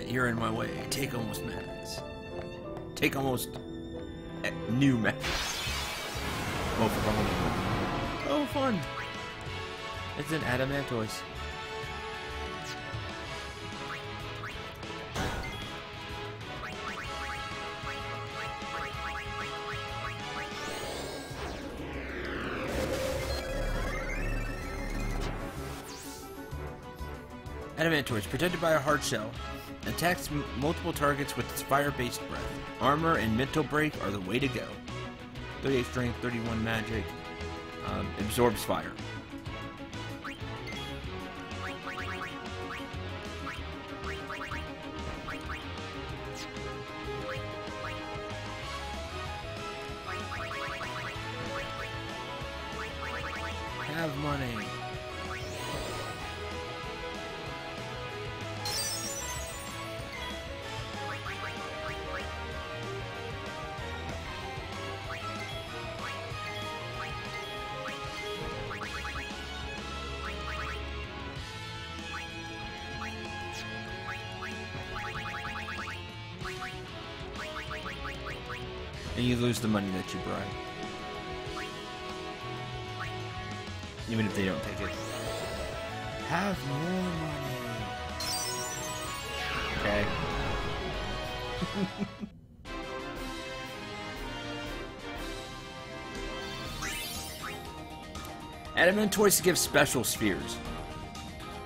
You're in my way. Take almost matters. Take almost new matters. Oh, fun! It's an Adamantoise. Adamantoise, protected by a hard shell. Attacks multiple targets with its fire-based breath. Armor and mental break are the way to go. 38 strength, 31 magic. Absorbs fire. Have money. And you lose the money that you bribe. Even if they don't take it. Have more money. Okay. Adamantoise gives special spheres,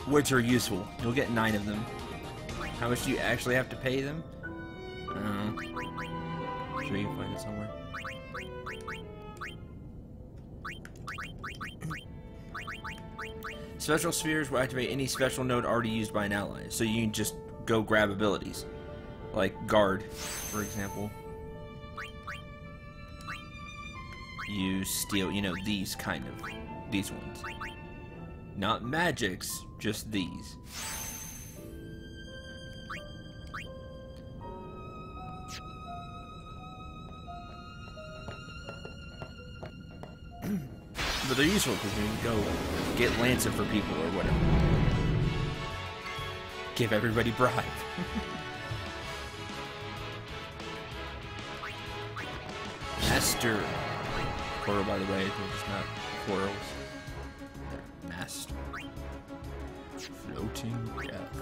which are useful. You'll get 9 of them. How much do you actually have to pay them? I don't know. I'm sure you can find it somewhere. Special spheres will activate any special node already used by an ally, so you can just go grab abilities. Like guard, for example. You steal, you know, these kind of. These ones. Not magics, just these. But they're useful because you can go get Lancet for people or whatever. Give everybody bribe. Master. Coral, by the way, they're just not corals. They're master. Floating death.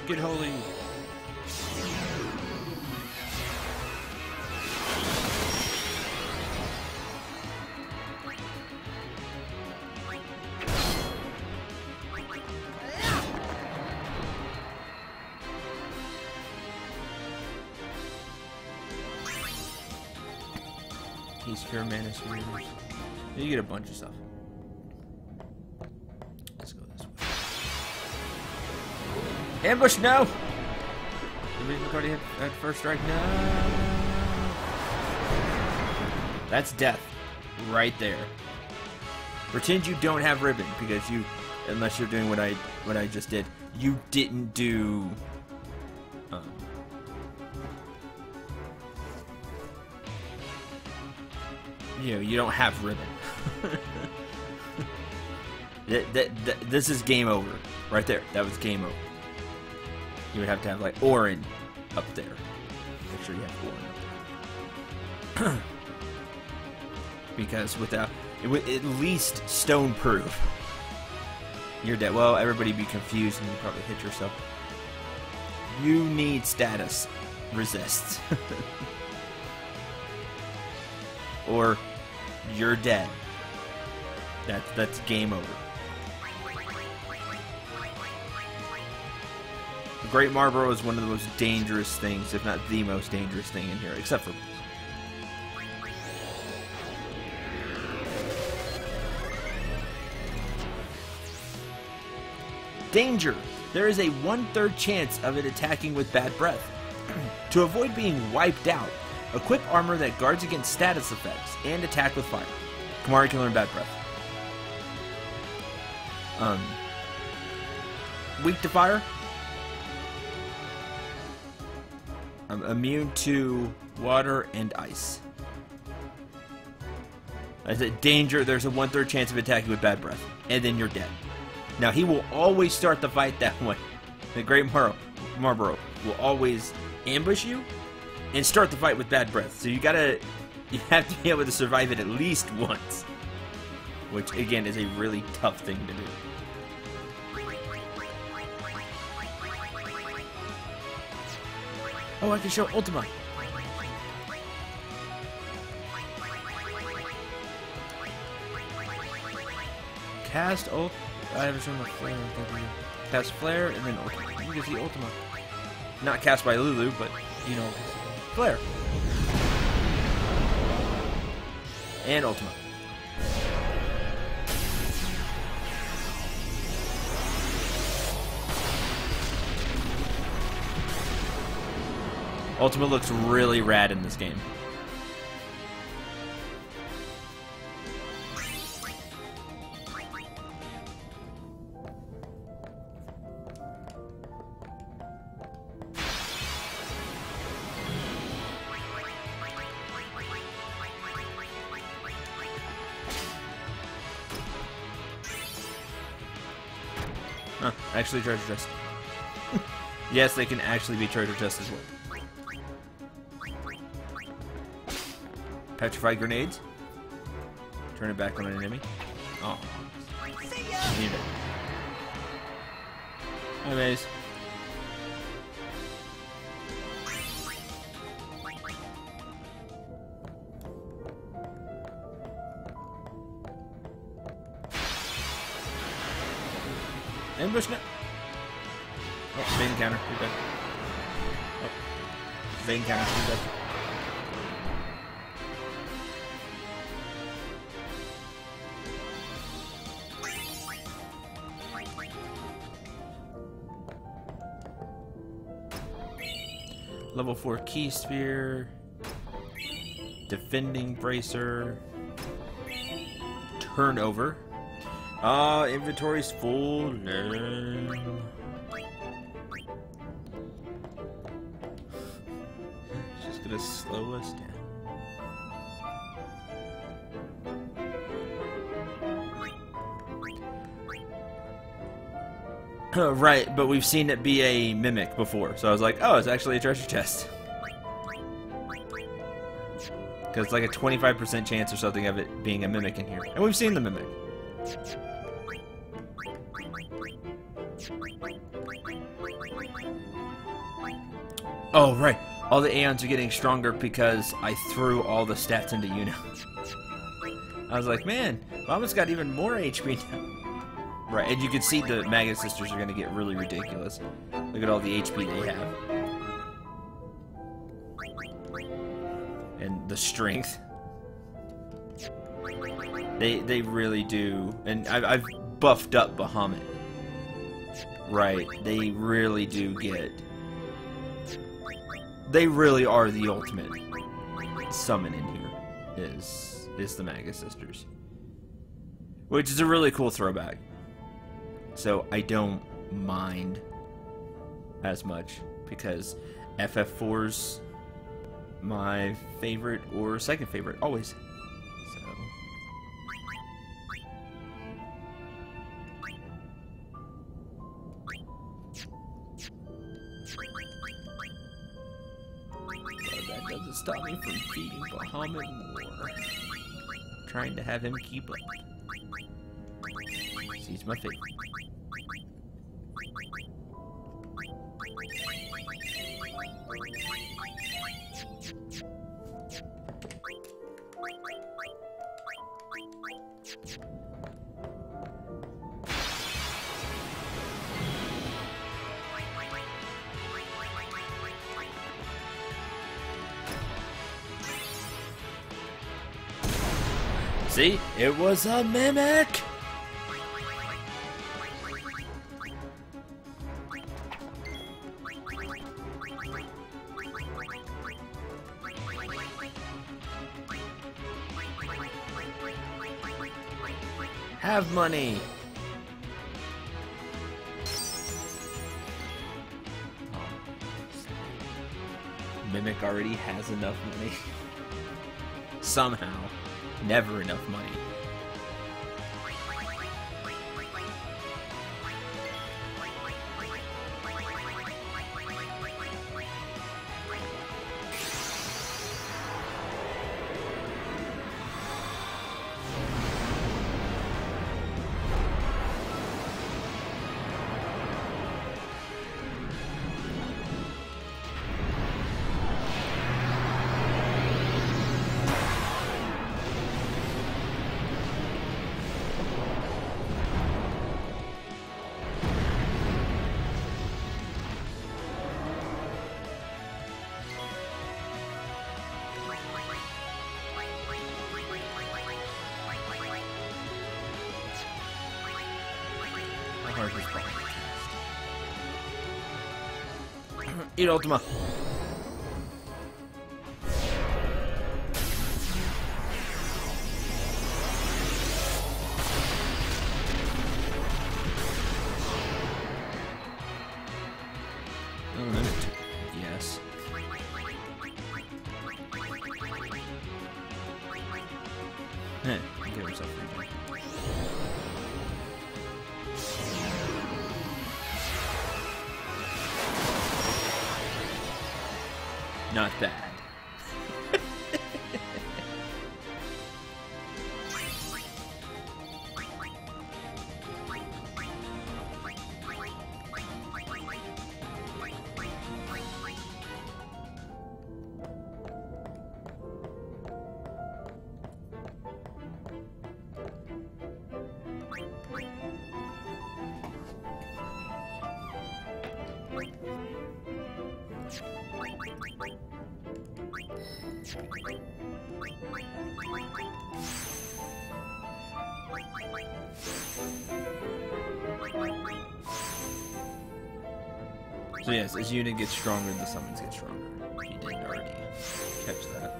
Get holy. He's pure mana spheres. You get a bunch of stuff. Let's go this way. Ambush, no! The reason already hit at first strike, no! That's death. Right there. Pretend you don't have ribbon, because you, unless you're doing what I just did, you didn't do you know, you don't have ribbon. This is game over. Right there. That was game over. You would have to have, like, Orin up there. Make sure you have Orin up there. Because without... It would at least stone-proof. You're dead. Well, everybody be confused and you probably hit yourself. You need status. Resist. Or you're dead. That's game over. The Great Marlborough is one of the most dangerous things, if not the most dangerous thing in here, except for danger! There is a 1/3 chance of it attacking with bad breath. To avoid being wiped out, Equip armor that guards against status effects and attack with fire. Kimahri can learn Bad Breath. Weak to fire. Immune to water and ice. As a danger, there's a 1/3 chance of attacking with Bad Breath, and then you're dead. Now, he will always start the fight that way. The Great Marlborough will always ambush you and start the fight with Bad Breath. So you have to be able to survive it at least once. Which, again, is a really tough thing to do. Oh, I can show Ultima. Cast ult. I haven't shown the flare. Cast flare and then Ultima. You can see Ultima. Not cast by Lulu, but you know, flare. And Ultima. Ultima looks really rad in this game. Huh, actually treasure chest. Yes, they can actually be treasure chests as well. Petrified grenades. Turn it back on an enemy. Oh. Need it. Hi, Maze. Ambush now. Oh, Vayne counter. You're dead. Oh. Vayne counter. You're dead. Level 4 Key Sphere, Defending Bracer, Turnover. Inventory's full. No. Just gonna slow us down. Right, but we've seen it be a mimic before, so I was like, oh, it's actually a treasure chest. Because it's like a 25% chance or something of it being a mimic in here. And we've seen the mimic. Oh, right. All the Aeons are getting stronger because I threw all the stats into Yuno. I was like, man, Mama's got even more HP now. Right, and you can see the Magus Sisters are going to get really ridiculous. Look at all the HP they have. And the strength. They really do. And I've buffed up Bahamut. Right, they really do get... They really are the ultimate summon in here, is the Magus Sisters. Which is a really cool throwback. So I don't mind as much because FF4's my favorite or second favorite always. So but that doesn't stop me from feeding Bahamut more. Trying to have him keep up. He's my favorite. See? It was a mimic! Have money. Mimic already has enough money. Somehow. Never enough money. Eat Ultima. Unlimited. Yes. Give himself free. Not bad. So yes, as unit gets stronger, the summons get stronger. You didn't already catch that.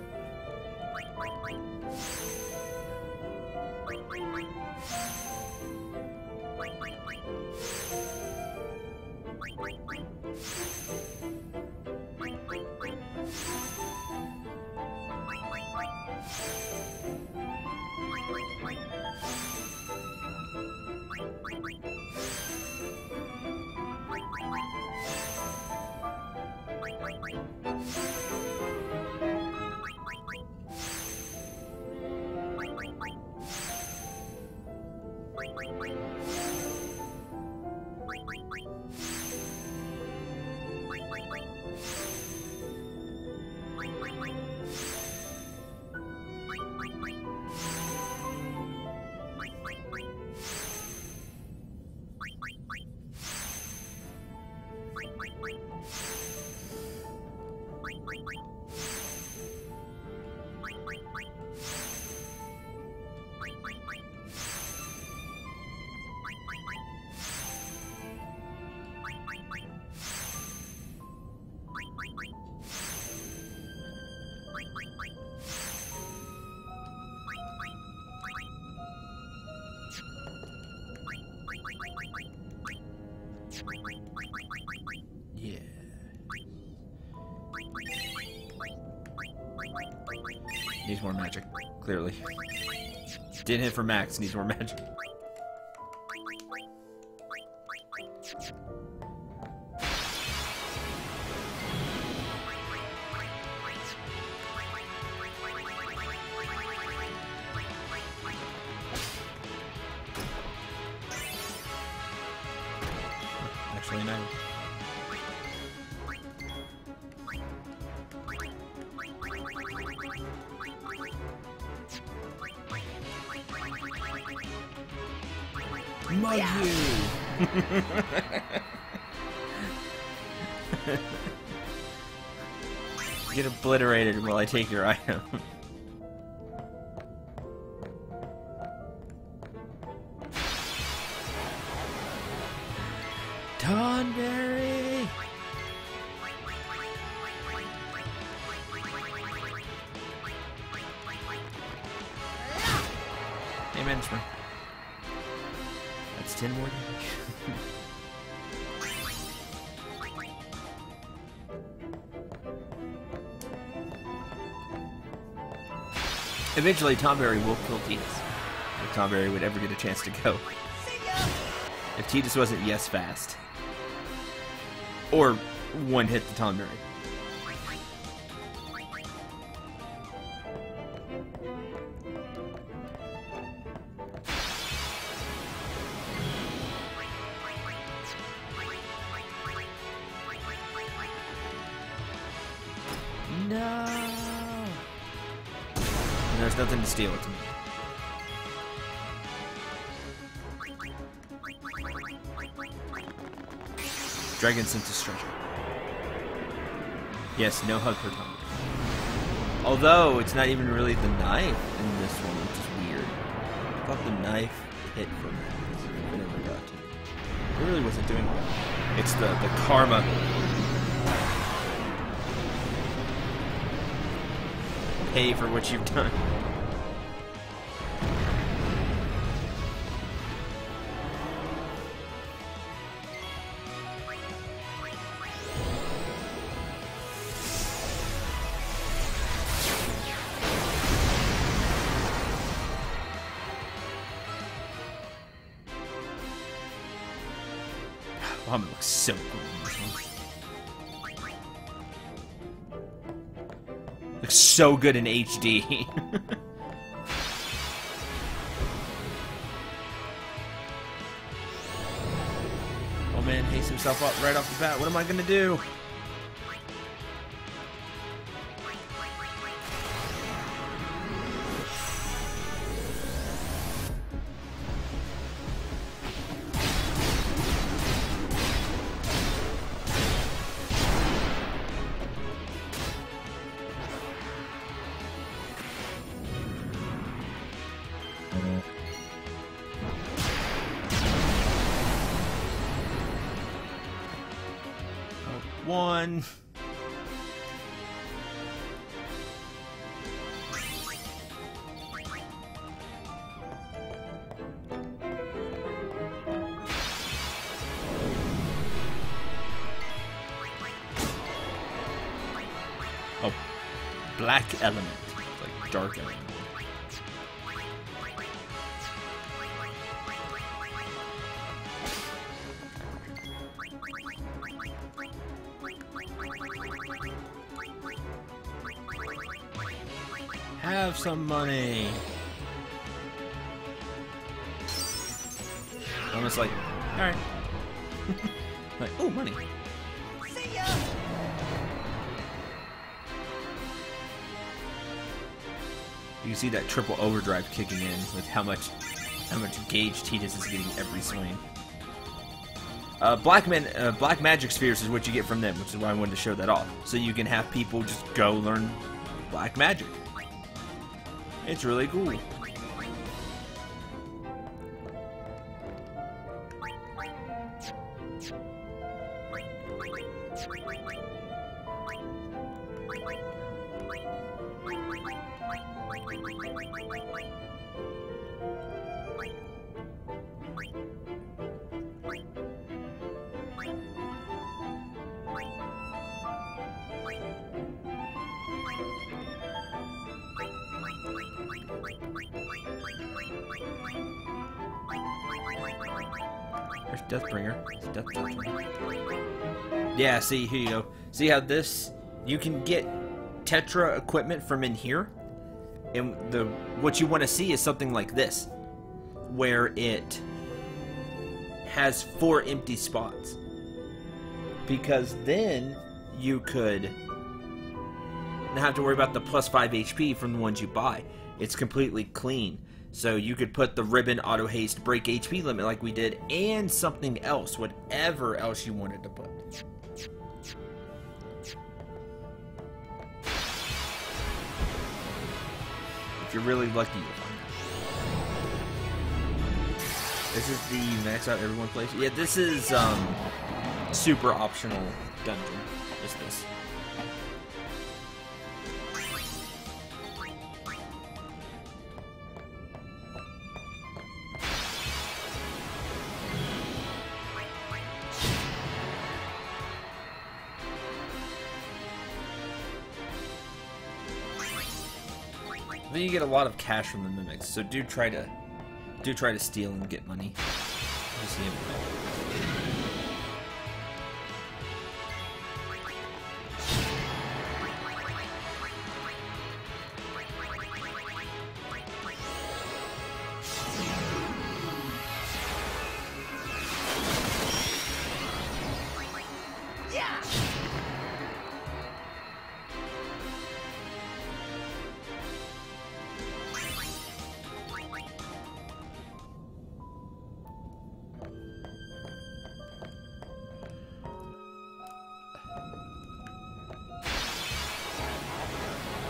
Yeah. Needs more magic, clearly. Didn't hit for max, needs more magic. Actually, no. Mug you! Get obliterated while I take your item. Tonberry! Hey, Menschman. It's 10 more damage. Eventually, Tomberry will kill Tidus. If Tomberry would ever get a chance to go. If Tidus wasn't yes fast. Or one hit the Tomberry. No. And there's nothing to steal it to me. Dragon Sense treasure. Yes, no hug per tongue. Although it's not even really the knife in this one, which is weird. I thought the knife hit from that. I never got to it. It really wasn't doing well. It's the karma. Pay for what you've done. Bahamut looks so cool in this one. Looks so good in HD. Oh man, haste himself up right off the bat. What am I gonna do? One. Oh, black element, like dark element. Have some money. Almost like, all right. Like, oh, money. See ya. You can see that triple overdrive kicking in with how much gauge Tidus is getting every swing. Black magic spheres is what you get from them, which is why I wanted to show that off. So you can have people just go learn black magic. It's really cool. There's Deathbringer. It's Deathbringer. Yeah, see, here you go. See how this... You can get Tetra equipment from in here. And what you want to see is something like this. Where it has 4 empty spots. Because then you could not have to worry about the plus 5 HP from the ones you buy. It's completely clean. So you could put the ribbon auto haste break HP limit like we did, and something else, whatever else you wanted to put. If you're really lucky, you'll find it. This is the max out everyone plays. Yeah, this is super optional dungeon. Is this? But you get a lot of cash from the mimics, so do try to steal and get money. Just see him.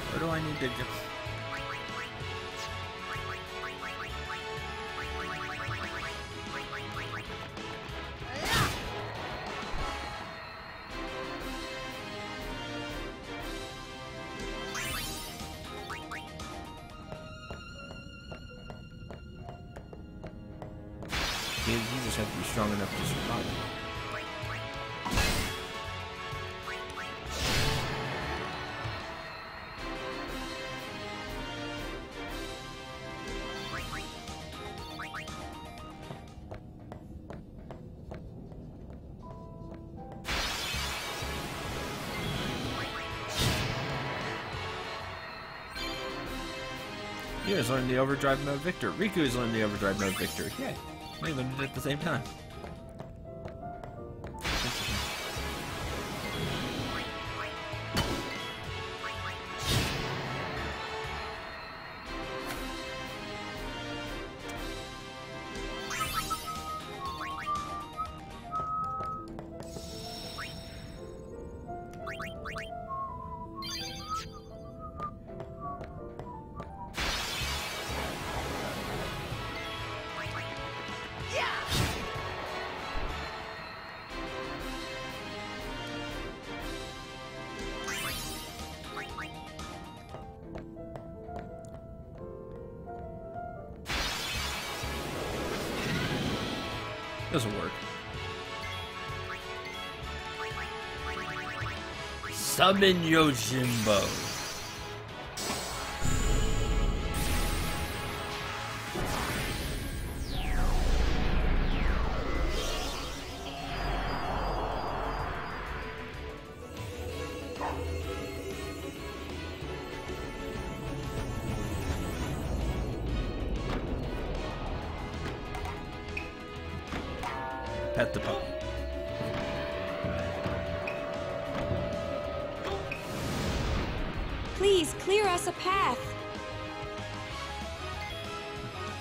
Where do I need to go? You just have to be strong enough to survive. You guys learned the overdrive mode Victor. Riku has learned the overdrive mode Victor. Yay. We learned it at the same time. Doesn't work. Summon Yojimbo. Pet the puppy. Please clear us a path.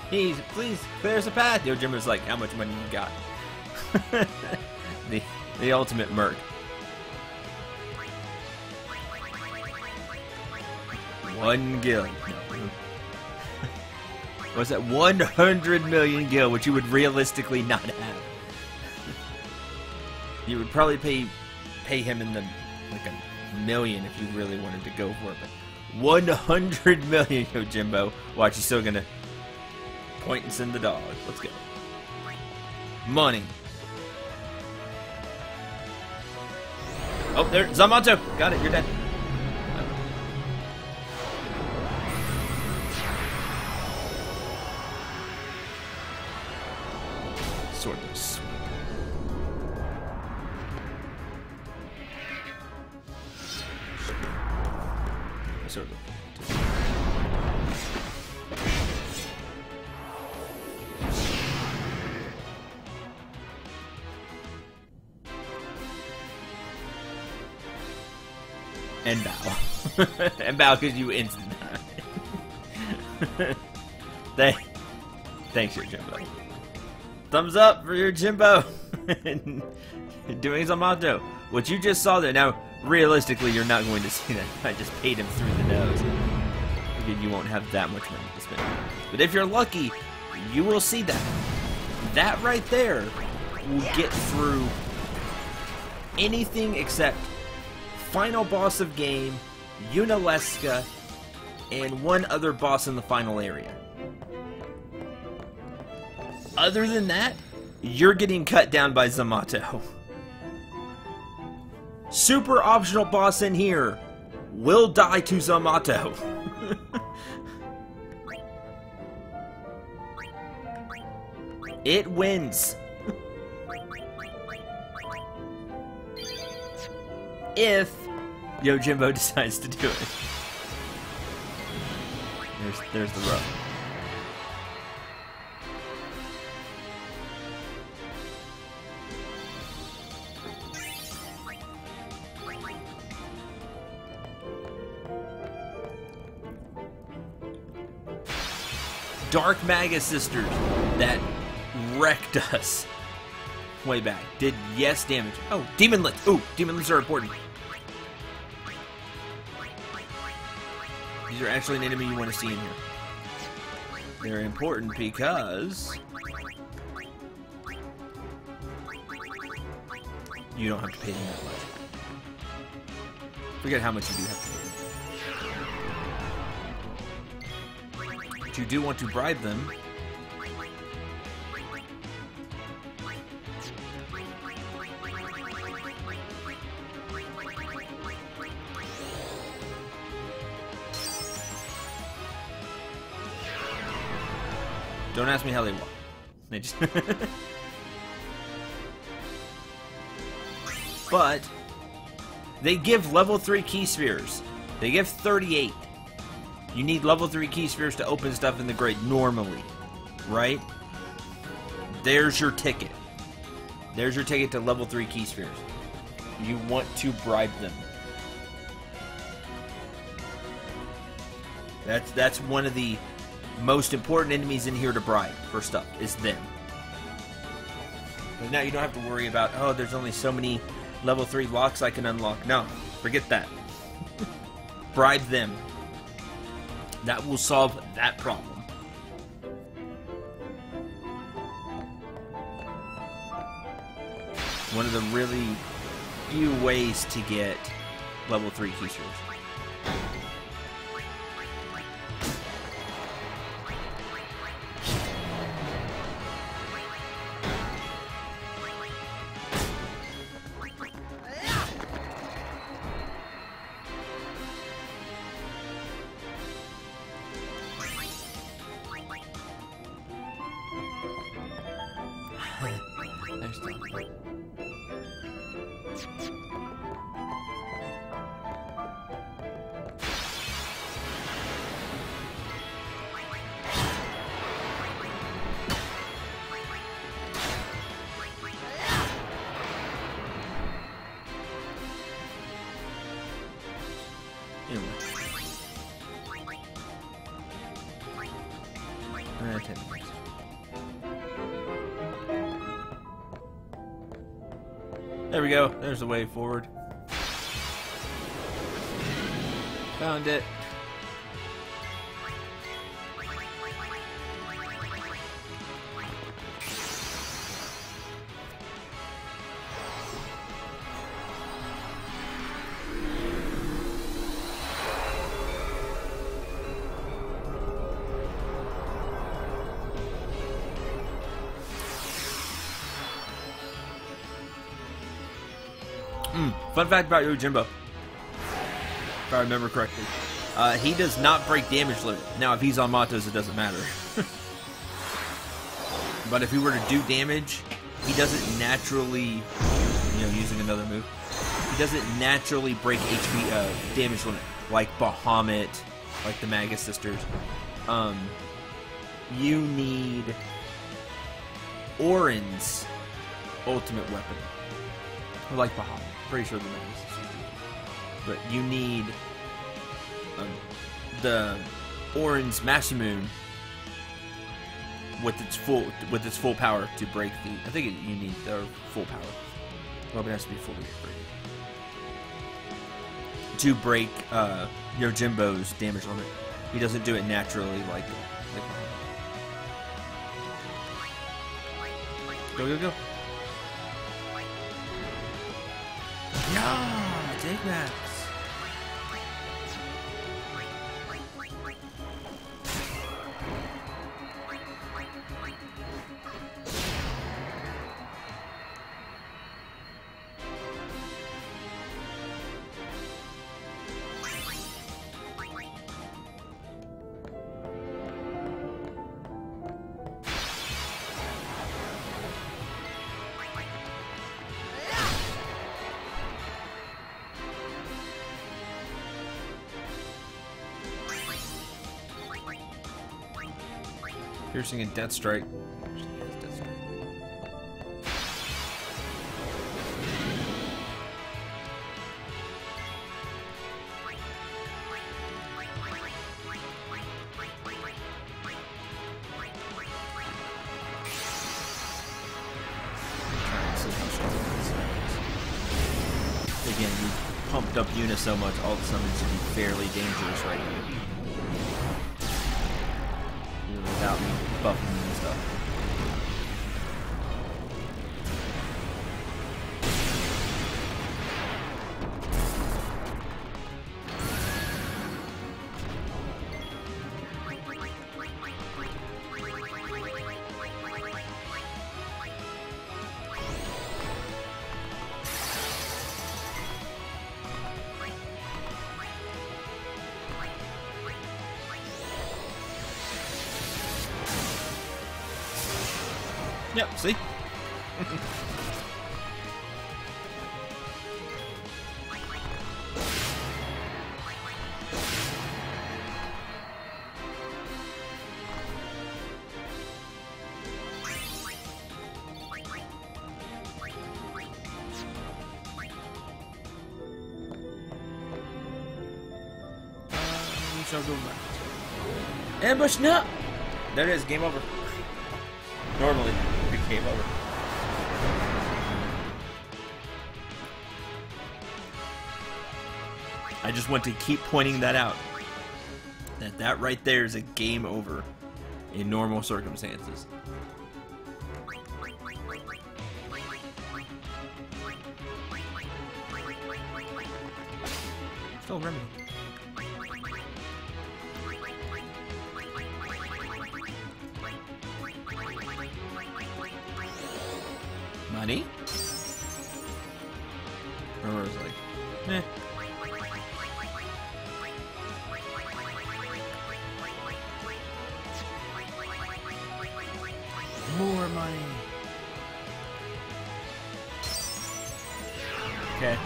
Please clear us a path. Yojimbo's like, how much money you got? the ultimate merc. One gil. Was that 100 million gil, which you would realistically not have? You would probably pay him in the like a million if you really wanted to go for it. But 100 million, Yojimbo. Watch, he's still gonna point and send the dog. Let's go. Money. Oh, there, Zamato. Got it. You're dead. Swordless. Swordless. And bow. And bow because you instant. Thanks, Yojimbo. Thumbs up for your Jimbo. Doing Zamato. What you just saw there. Now, realistically, you're not going to see that. I just paid him through the nose. Again, you won't have that much money to spend. But if you're lucky, you will see that. That right there will get through anything except final boss of game, Unalesca, and one other boss in the final area. Other than that, you're getting cut down by Zamato. Super optional boss in here will die to Zamato. It wins. If Yojimbo decides to do it. There's the rub. Dark Magus Sisters that wrecked us way back. Did yes damage. Oh, Demonlets. Ooh, Demonlets are important. These are actually an enemy you want to see in here. They're important because you don't have to pay them that much. Forget how much you do have to pay them. But you do want to bribe them. Don't ask me how they walk. They just but they give level 3 key spheres. They give 38. You need level 3 key spheres to open stuff in the grade normally, right? There's your ticket. There's your ticket to level 3 key spheres. You want to bribe them. That's one of the most important enemies in here to bribe for stuff, is them. But now you don't have to worry about, oh, there's only so many level 3 locks I can unlock. No, forget that. Bribe them. That will solve that problem. One of the really few ways to get level 3 key spheres. There we go. There's the way forward. Found it. Fun fact about Yojimbo, if I remember correctly, he does not break damage limit. Now, if he's on Matos, it doesn't matter. But if he were to do damage, he doesn't naturally, using another move, he doesn't naturally break HP damage limit like Bahamut, like the Magus Sisters. You need Orin's ultimate weapon, like Bahamut. Pretty sure the Magus Sisters do. But you need the Orin's Masamune with its full power to break the. I think you need the full power. Well, it has to be fully break to break Yojimbo's damage limit. He doesn't do it naturally like Go, go, go. Yeah, take that. Piercing and Death Strike. Again, you pumped up Una so much, all the summons should be fairly dangerous right here. Even without me buffing them and stuff. Yep, see? We shall go back. Ambush, no! There it is, game over. Normally, it game over. I just want to keep pointing that out. That right there is a game over in normal circumstances. Still remedy. Money? Or was like, eh. More money. Okay.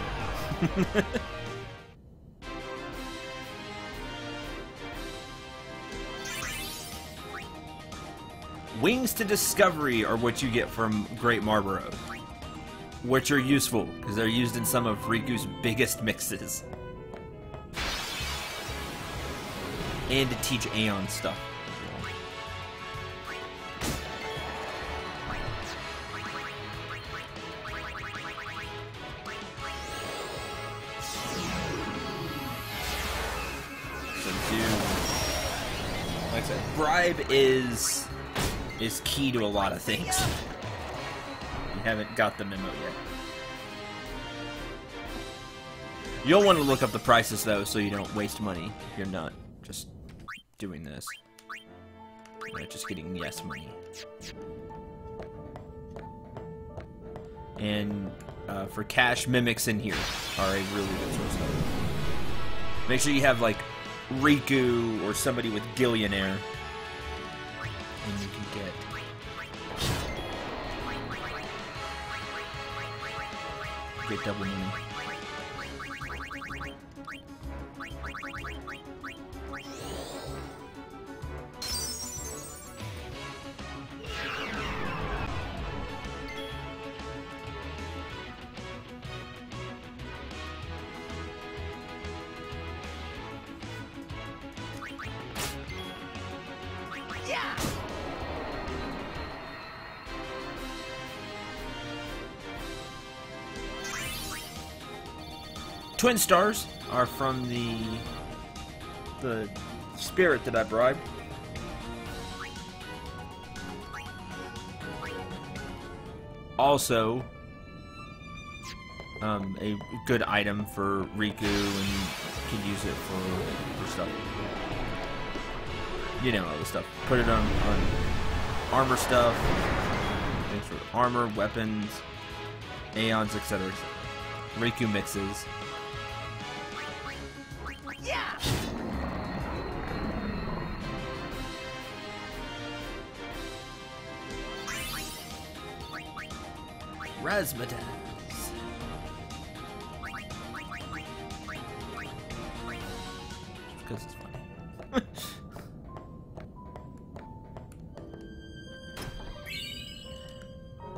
Wings to Discovery are what you get from Great Marlborough, which are useful because they're used in some of Riku's biggest mixes, and to teach Aeon stuff. So like I said, bribe is key to a lot of things. You haven't got the memo yet. You'll want to look up the prices though, so you don't waste money if you're not just doing this. You're not just getting yes money. And for cash, mimics in here are a really good source of it. Make sure you have like Riku or somebody with Gillionaire, and you can get double money. Yeah. Twin stars are from the spirit that I bribed. Also, a good item for Riku, and you can use it for stuff. You know, all the stuff. Put it on armor stuff. Things for armor, weapons, Aeons, etc. Riku mixes. Yeah. Razzmatazz. Because it's funny.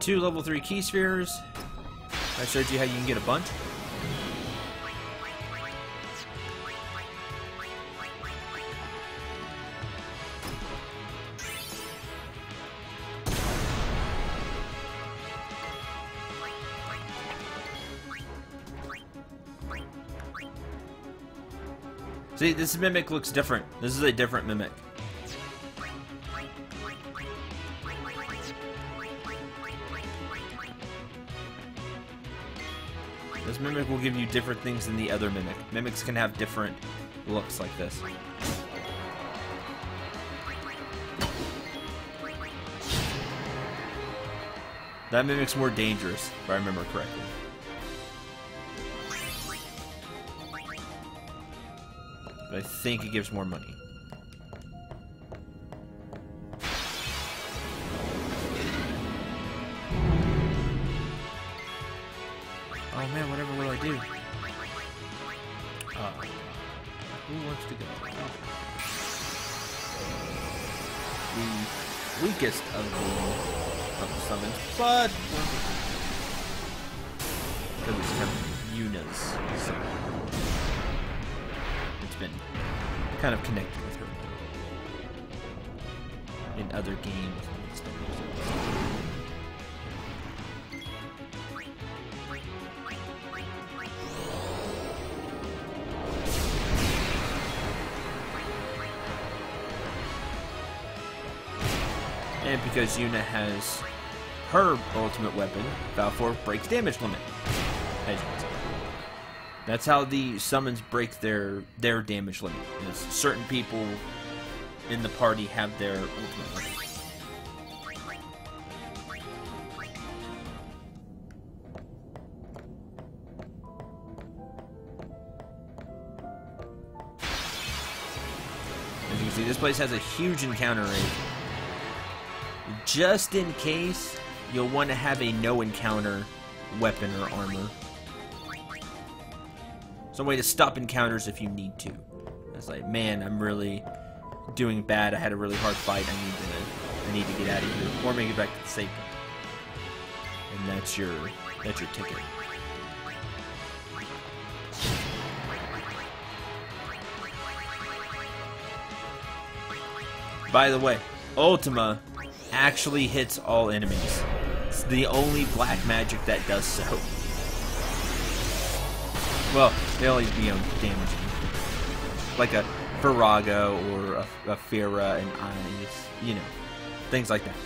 2 level 3 key spheres. I showed you how you can get a bunch. See, this mimic looks different. This is a different mimic. This mimic will give you different things than the other mimic. Mimics can have different looks like this. That mimic's more dangerous, if I remember correctly. But I think it gives more money. Oh man, whatever will I do? Who wants to go? The weakest of the summons, but because it's kind of Yuna's, so it's been kind of connected with her in other games and stuff. And because Yuna has her ultimate weapon, Balfour breaks damage limit. As you can see. That's how the summons break their damage limit. Is certain people in the party have their ultimate weapon. As you can see, this place has a huge encounter rate. Just in case, you'll want to have a no-encounter weapon or armor. Some way to stop encounters if you need to. It's like, man, I'm really doing bad. I had a really hard fight. I need to get out of here, or make it back to the safe point. And that's your ticket. By the way, Ultima actually hits all enemies. It's the only black magic that does so. Well, they only, damage you. Like a Virago or a Fira and Eyes, things like that.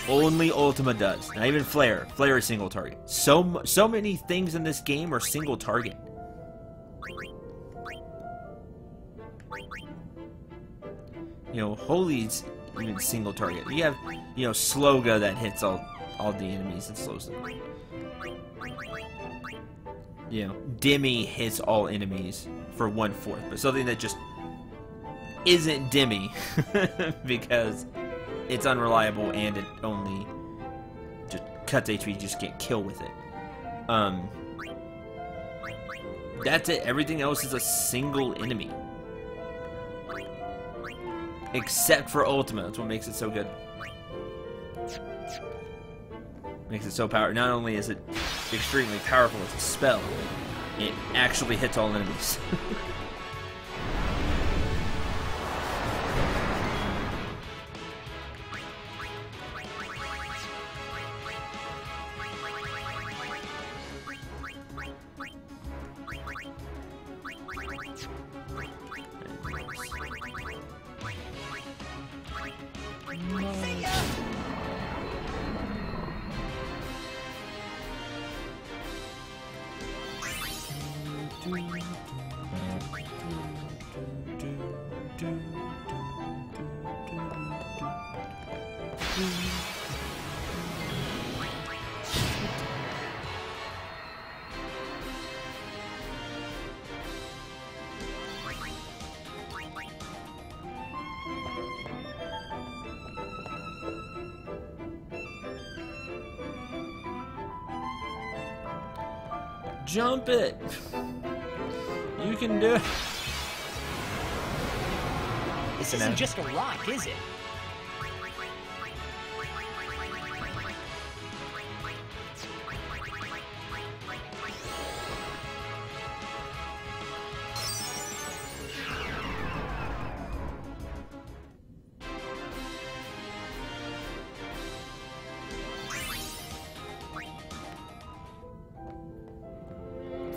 Only Ultima does. Not even Flare. Flare is single target. So many things in this game are single target. Holy's even single target. You have, Sloga that hits all the enemies and slows them. Demi hits all enemies for 1/4, but something that just isn't Demi because it's unreliable and it only just cuts HP. You just can't kill with it. That's it. Everything else is a single enemy. Except for Ultima. That's what makes it so good. Makes it so powerful. Not only is it extremely powerful as a spell, it actually hits all enemies. Jump it! You can do it! This isn't just a rock, is it?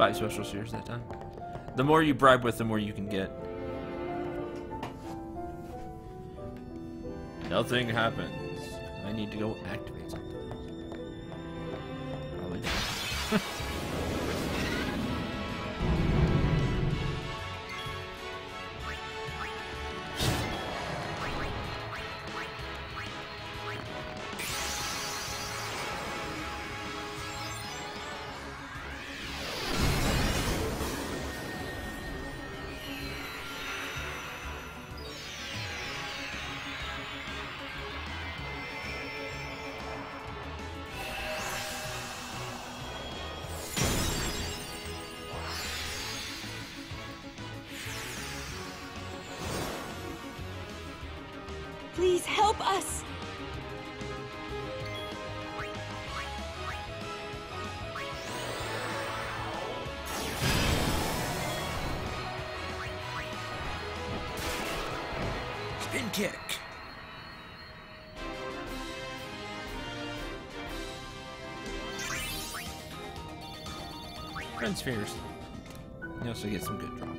5 special spheres that time. The more you bribe with, the more you can get. Nothing happens. I need to go activate something. Probably don't. Please help us! Spin kick. Friend spheres. You also get some good drops.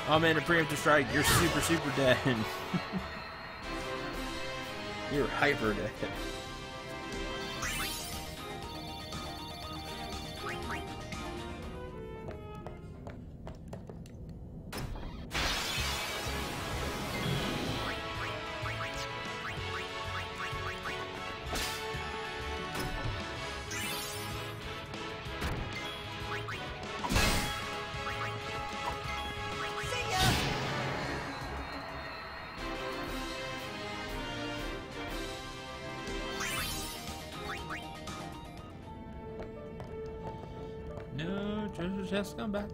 Oh man, a preemptive strike. You're super dead. You're hyper dead. No, treasure chest, come back.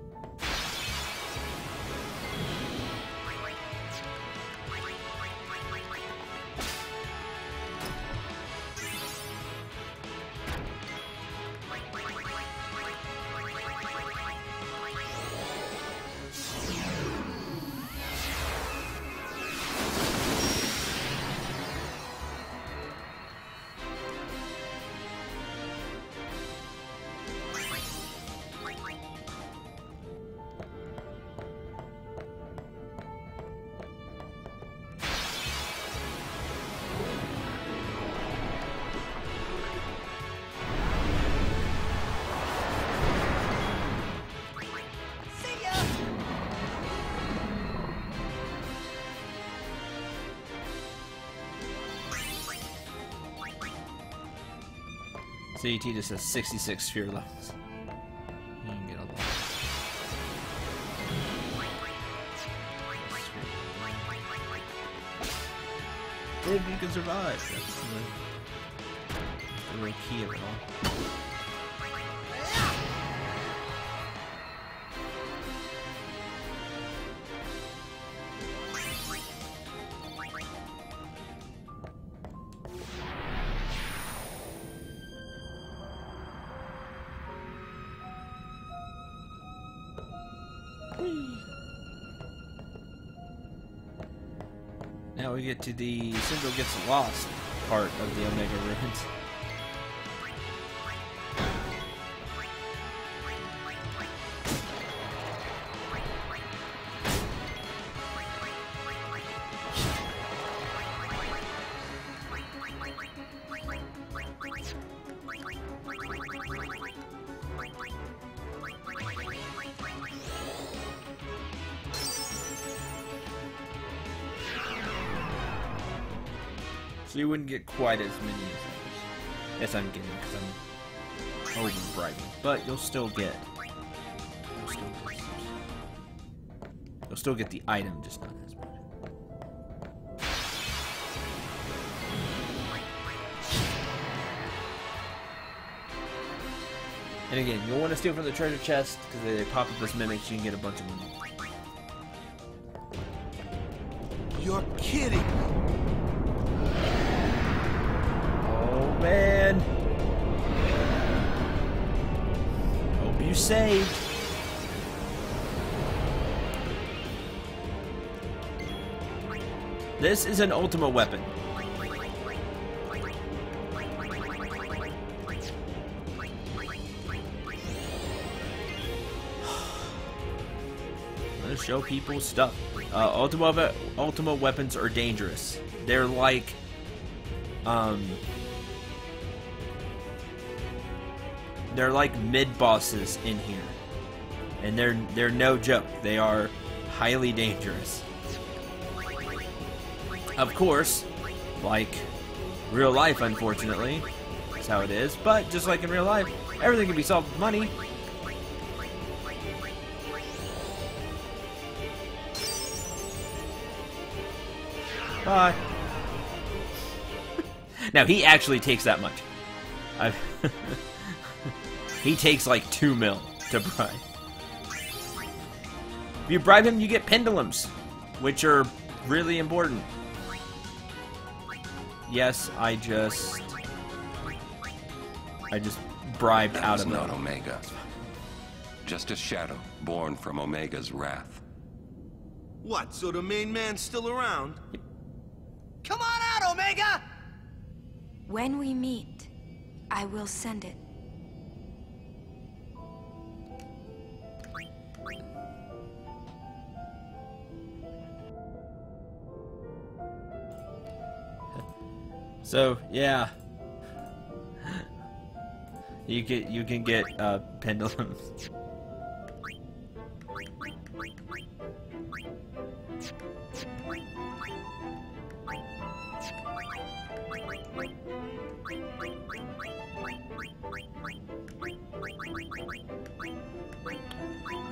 CET just has 66 sphere levels. You can get all that. If you can survive, that's the real key of it all. Now we get to the Cendril gets lost part of the Omega Ruins. So you wouldn't get quite as many as I'm getting because I'm over-bribing. But you'll still get... You'll still get the item, just not as much. And again, you'll want to steal from the treasure chest because they pop up as mimics. You can get a bunch of them. You're kidding me. Oh man. Hope you saved. This is an ultimate weapon. show people stuff. Ultimate weapons are dangerous. They're like, mid bosses in here, and they're no joke. They are highly dangerous. Of course, like real life, unfortunately, that's how it is. But just like in real life, everything can be solved with money. Bye. Now, he actually takes that much. He takes like 2 mil to bribe. If you bribe him, you get pendulums, which are really important. Yes, I just bribed out of them. That was not Omega. Just a shadow born from Omega's wrath. What, so the main man's still around? Come on out, Omega! When we meet, I will send it. So yeah, you can get pendulums.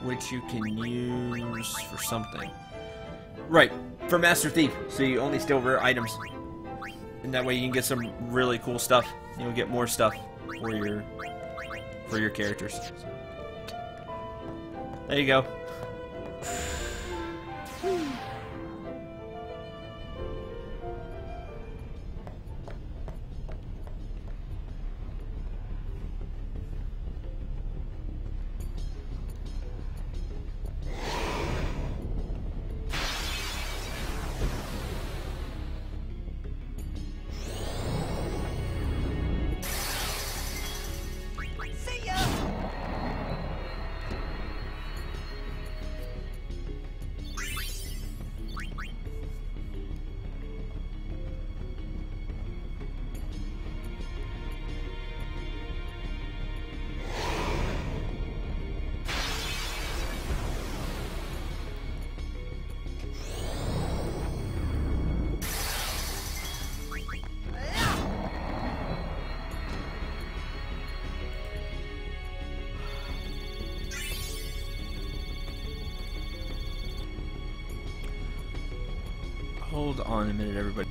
Which you can use for something. Right, for Master Thief, so you only steal rare items. And that way you can get some really cool stuff. You'll get more stuff for your characters. There you go. Hold on a minute, everybody.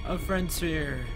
A friend sphere.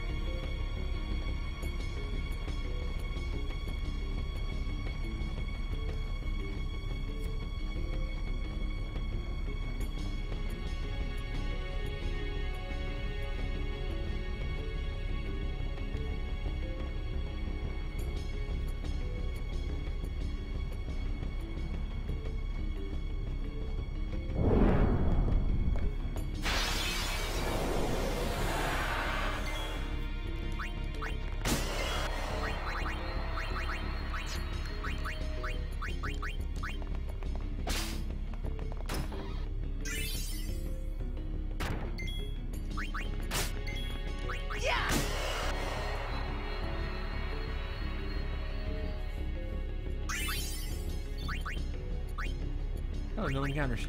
Oh, no encounters. I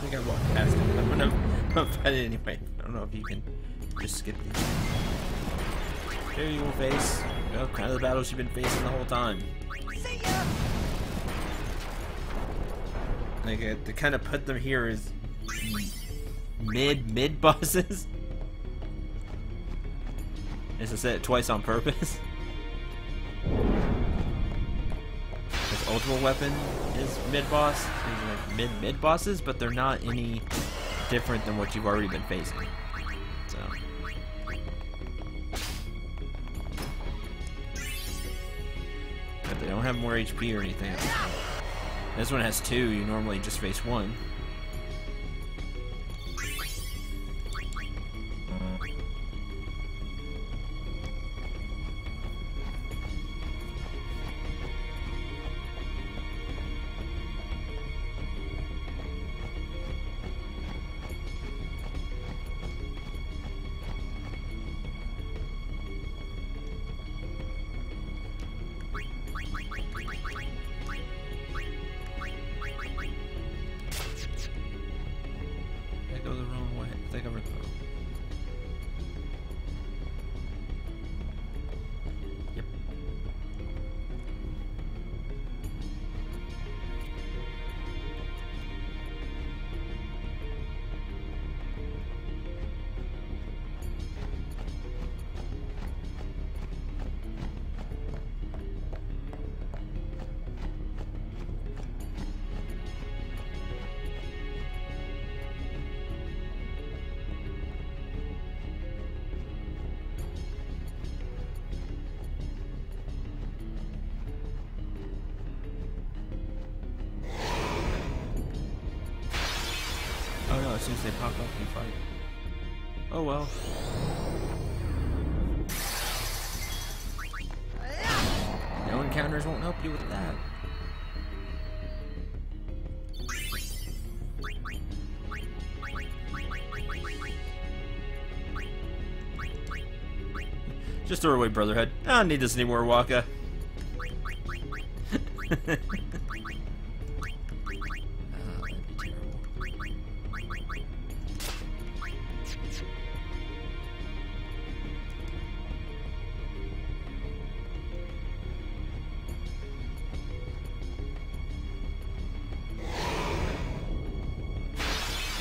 think I walked past him. I'm gonna fight it anyway. I don't know if you can just skip these. There you will face. Well, kind of the battles you've been facing the whole time. See ya! Like, to kind of put them here as mid bosses. As I said it twice on purpose. His ultimate weapon is mid boss. These are like mid bosses, but they're not any different than what you've already been facing. So. But they don't have more HP or anything. This one has 2, you normally just face 1. Go the wrong way. I think I went the wrong. Yep. Oh no, as soon as they pop up, you fight. Oh well. No encounters won't help you with that. Just throw away Brotherhood. I don't need this anymore, Waka.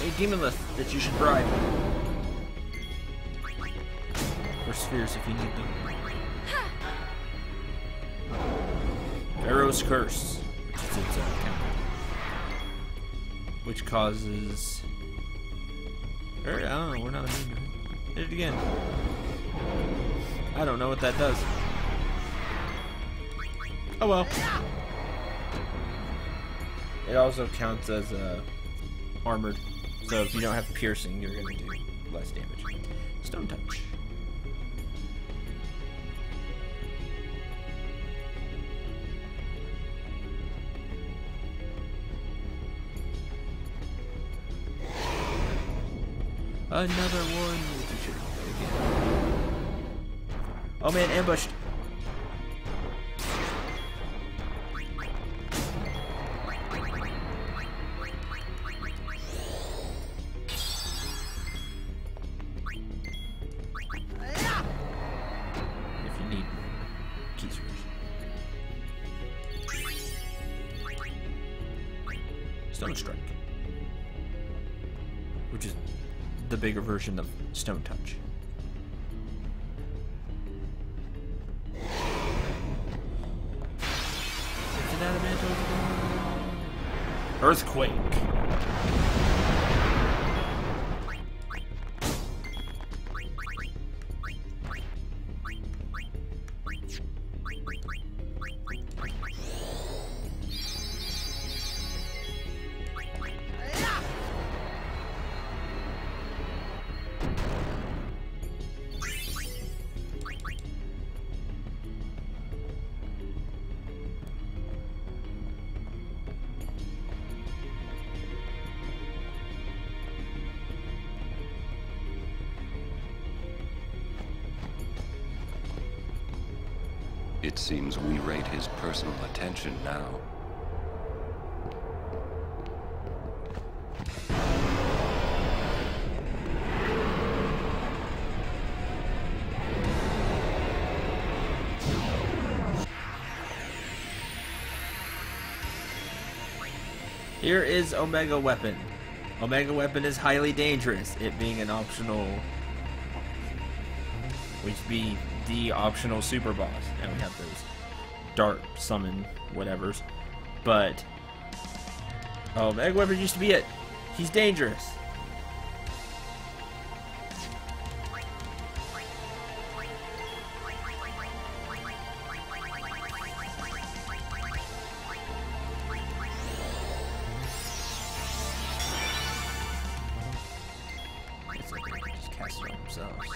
A demonless that you should bribe. Or spheres if you need them. Pharaoh's Curse, which is its own counter. Which causes... I don't know, we're not immune to it. Hit it again. I don't know what that does. Oh well. It also counts as armored. So if you don't have piercing, you're going to do less damage. Stone Touch. Another one. Oh man, ambushed. Stone Strike, which is the bigger version of Stone Touch. Earthquake. It seems we rate his personal attention now. Here is Omega Weapon. Omega Weapon is highly dangerous, it being an optional, which be the optional super boss. And we have those dart summon whatevers. But Omega Weapon used to be it. He's dangerous. It's like they just cast it on themselves.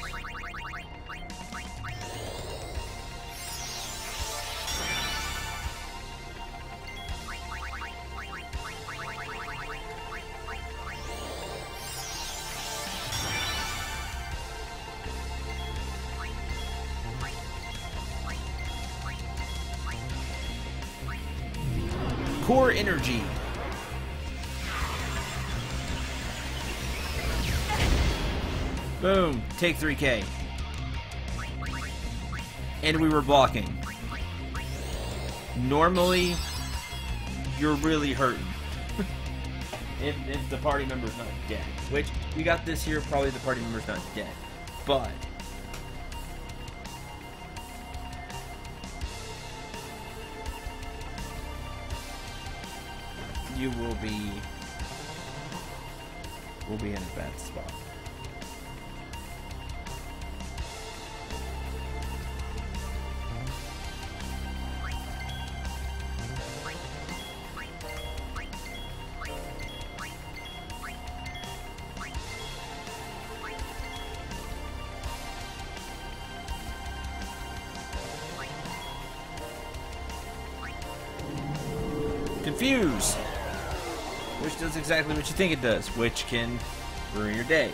Core Energy. Boom. Take 3K. And we were blocking. Normally, you're really hurting. if the party member's not dead. Which, we got this here, probably the party member's not dead. But you will be in a bad spot. Confuse, which does exactly what you think it does, which can ruin your day.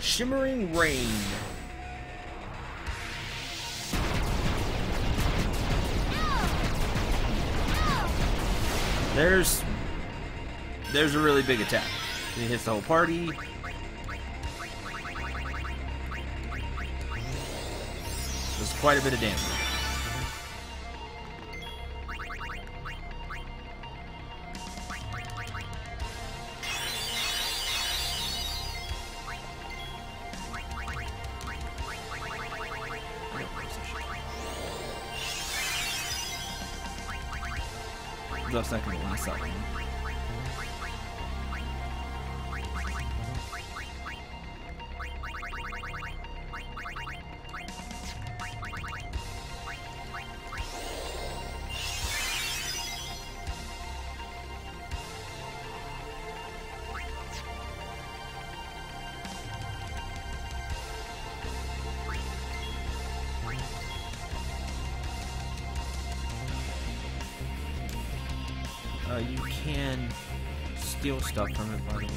Shimmering Rain. There's a really big attack. It hits the whole party. Does quite a bit of damage. That's not going to last that long. You can steal stuff from it, by the way.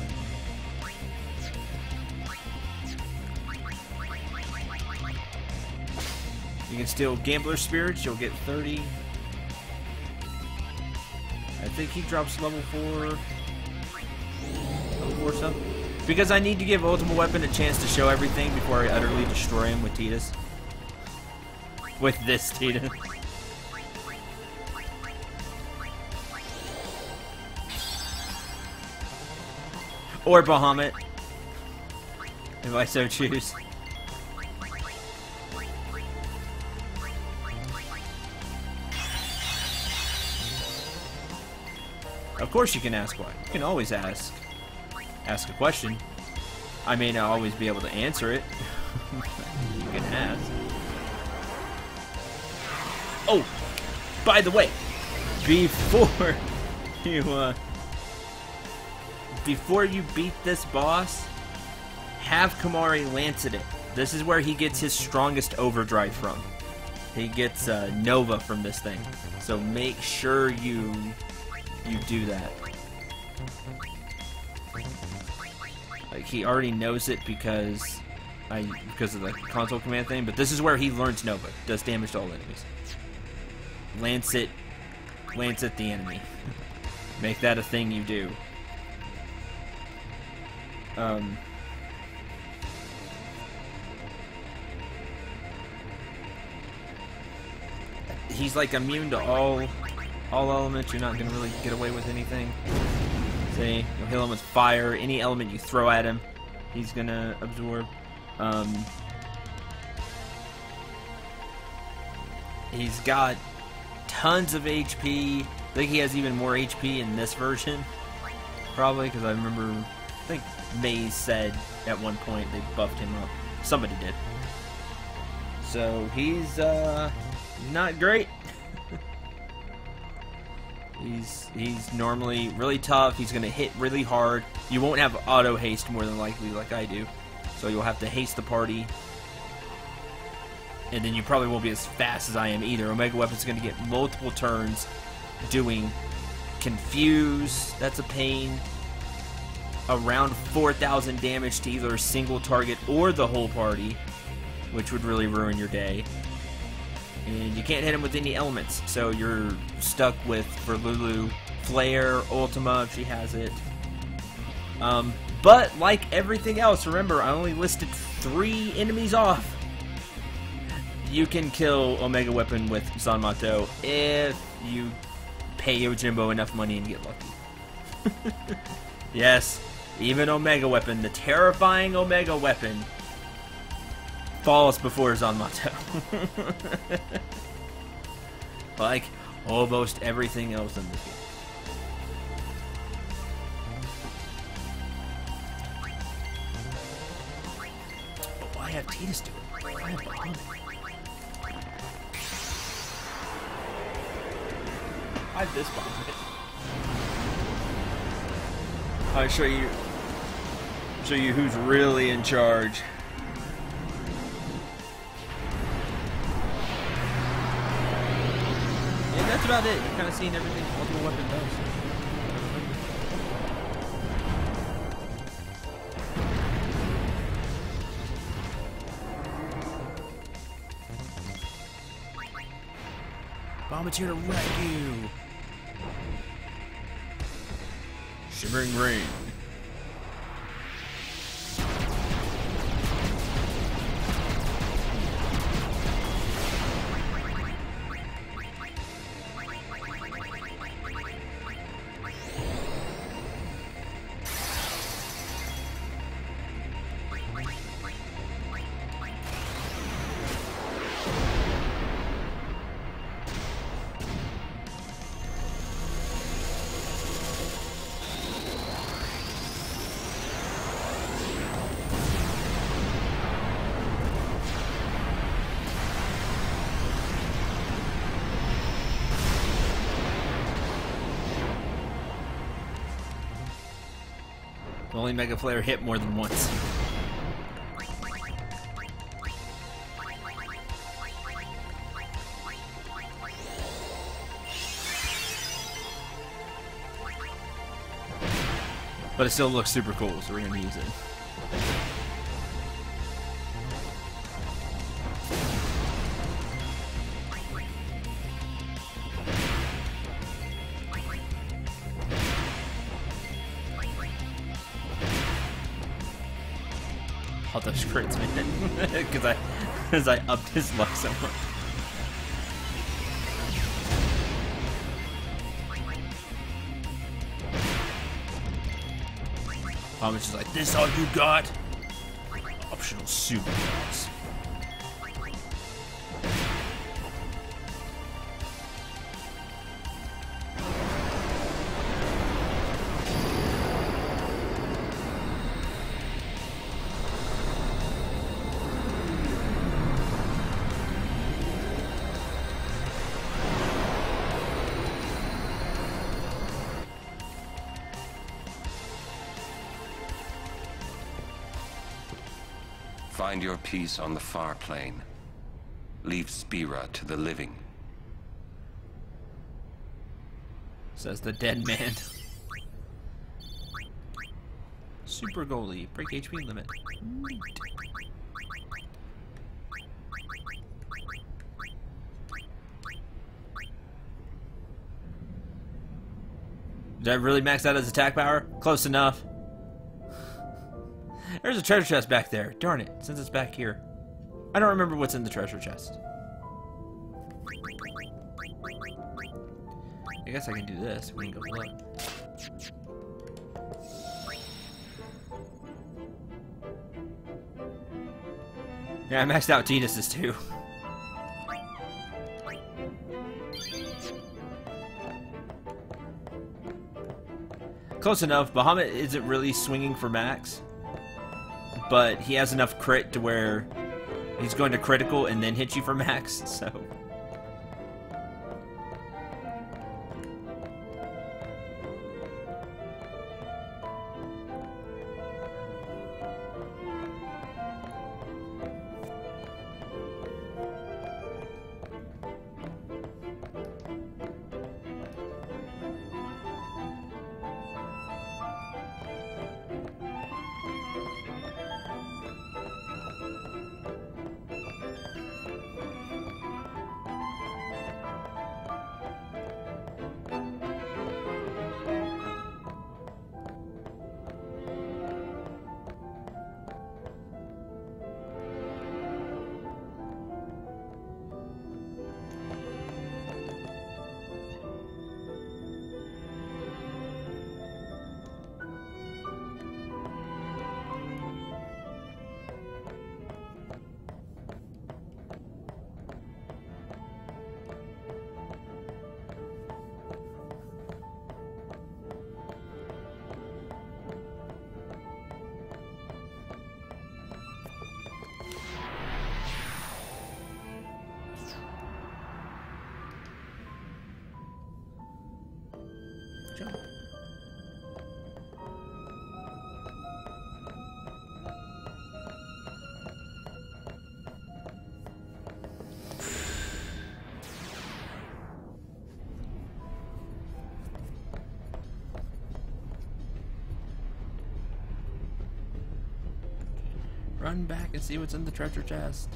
You can steal Gambler Spirits, you'll get 30. I think he drops level 4. Level 4 something. Because I need to give Ultimate Weapon a chance to show everything before I utterly destroy him with Tidus. With this Tidus. Or Bahamut. If I so choose. Of course you can ask why. You can always ask a question. I may not always be able to answer it. You can ask. Oh! By the way, before you beat this boss, have Kamari Lancet it. This is where he gets his strongest overdrive from. He gets Nova from this thing. So make sure you do that. Like, he already knows it because of the console command thing, but this is where he learns Nova. Does damage to all enemies. Lancet the enemy. Make that a thing you do. He's like immune to all elements. You're not gonna really get away with anything. See, you'll heal him with fire. Any element you throw at him, he's gonna absorb. He's got tons of HP. I think he has even more HP in this version. Probably, because I remember, I think Maze said at one point they buffed him up. Somebody did. So he's not great. He's normally really tough. He's going to hit really hard. You won't have auto haste more than likely like I do. So you'll have to haste the party. And then you probably won't be as fast as I am either. Omega Weapon's going to get multiple turns doing Confuse. That's a pain. Around 4,000 damage to either a single target or the whole party, which would really ruin your day. And you can't hit him with any elements, so you're stuck with, for Lulu, Flare, Ultima, if she has it. But, like everything else, remember, I only listed 3 enemies off. You can kill Omega Weapon with Zanmato if you pay Yojimbo enough money and get lucky. Yes, even Omega Weapon, the terrifying Omega Weapon, falls before Zanmato. Like almost everything else in this game. But why have Tidus do it? Why have Bahamut? I have this Bahamut. I'll show you who's really in charge. That's about it. You've kind of seen everything Ultimate Weapon does. Bahamut's here to wreck you. Shimmering Rain. Only Mega Flare hit more than once. But it still looks super cool, so we're gonna use it. all those crits, man. Because I upped his luck so much. Bahamut's just like, this all you got? Optional super shots. Find your peace on the far plane. Leave Spira to the living. Says the dead man. Super goalie. Break HP limit. Did I really max out his attack power? Close enough. There's a treasure chest back there. Darn it, since it's back here. I don't remember what's in the treasure chest. I guess I can do this. We can go look. Yeah, I maxed out Tidus's too. Close enough. Bahamut isn't really swinging for max, but he has enough crit to where he's going to critical and then hit you for max, so... Jump. Run back and see what's in the treasure chest.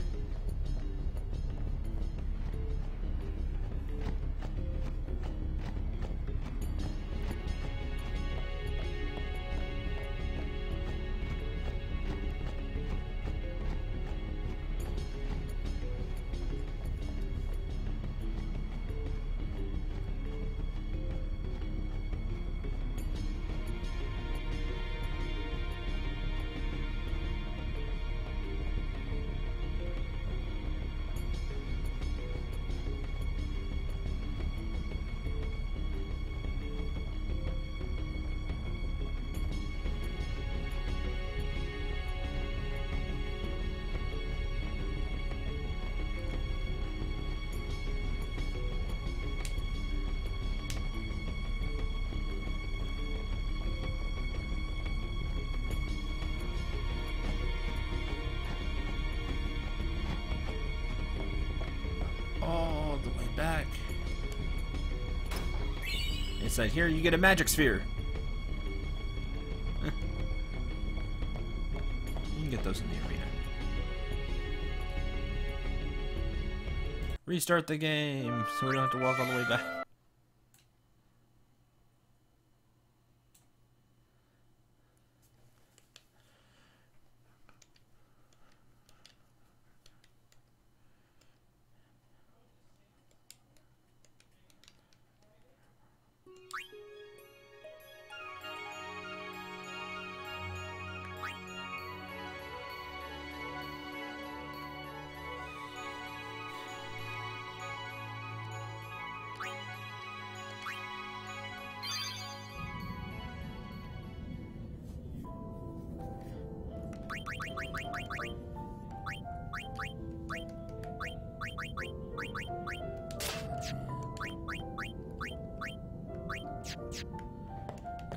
All the way back. Inside here, you get a magic sphere. You can get those in the arena. Restart the game so we don't have to walk all the way back.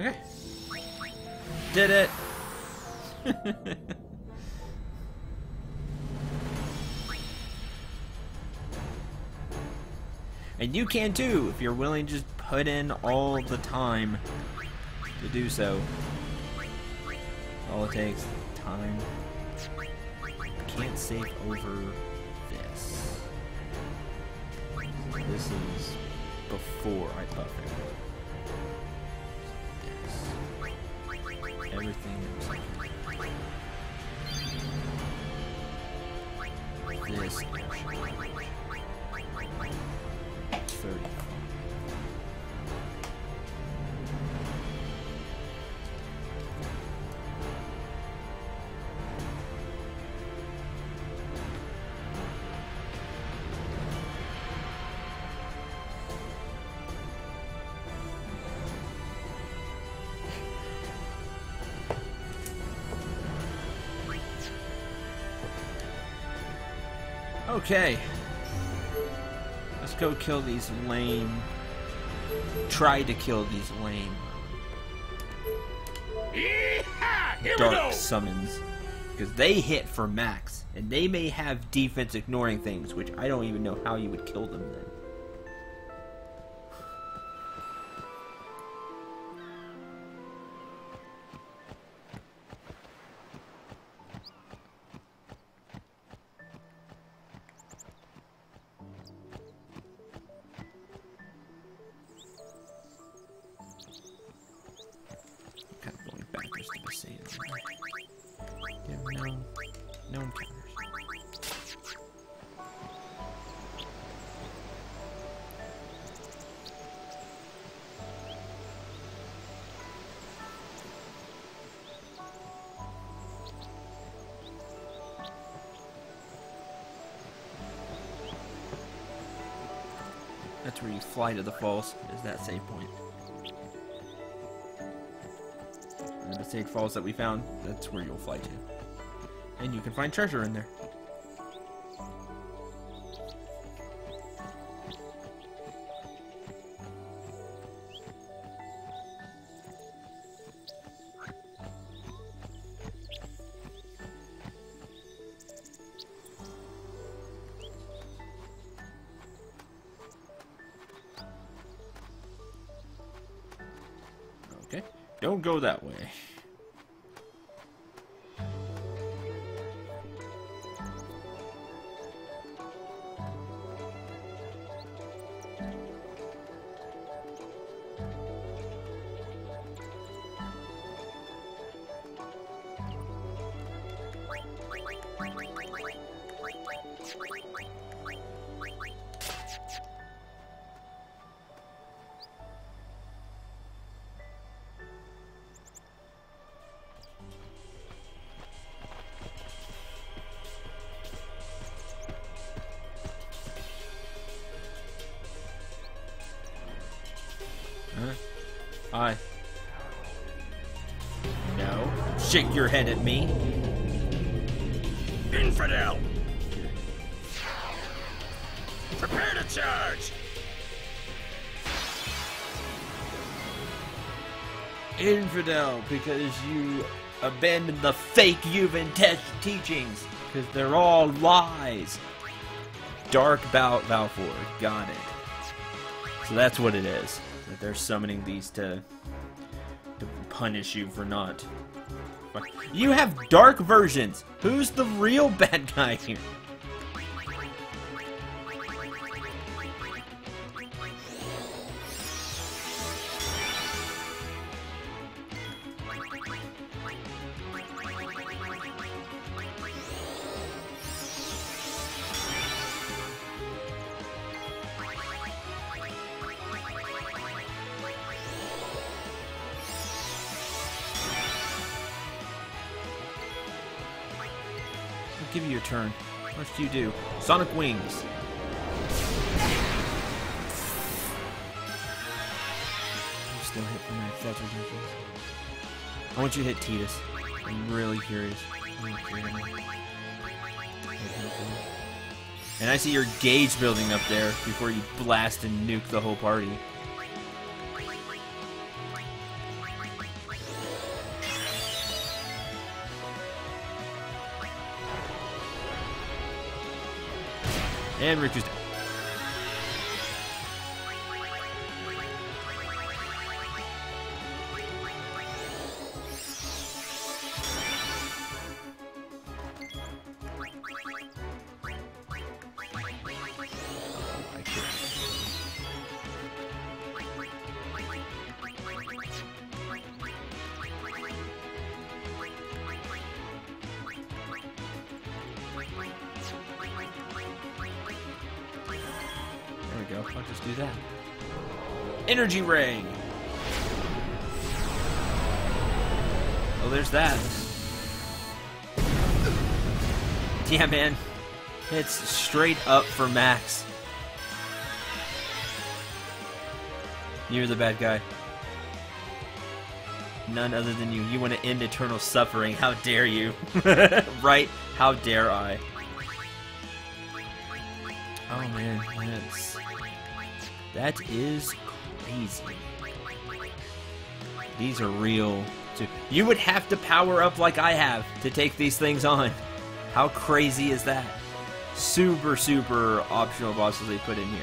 Okay. Did it. And you can too, if you're willing to just put in all the time to do so. All it takes, time. Can't save over this. This is before I buff it. Everything that was this 30. Okay. Let's go kill these lame. Try to kill these lame dark summons. Because they hit for max. And they may have defense ignoring things, which I don't even know how you would kill them then. No encounters. That's where you fly to the falls, is that save point. And the save falls that we found, that's where you'll fly to. And you can find treasure in there. Okay, don't go that way. Hi. No. Shake your head at me. Infidel! Prepare to charge! Infidel, because you abandoned the fake Yuvan teachings, because they're all lies. Dark Balfour, got it. So that's what it is. That they're summoning these to punish you for not. You have dark versions. Who's the real bad guy here? I'll give you your turn. What do you do? Sonic Wings. You still hit for max. That's ridiculous. I want you to hit Tidus. I'm really curious. And I see your gauge building up there before you blast and nuke the whole party. And Riku's down. There we go. I'll just do that. Energy Ray! Oh, there's that. Yeah, man. It's straight up for max. You're the bad guy. None other than you. You want to end eternal suffering. How dare you? Right? How dare I? Oh man, that is crazy. These are real. You would have to power up like I have to take these things on. How crazy is that? Super, super optional bosses they put in here.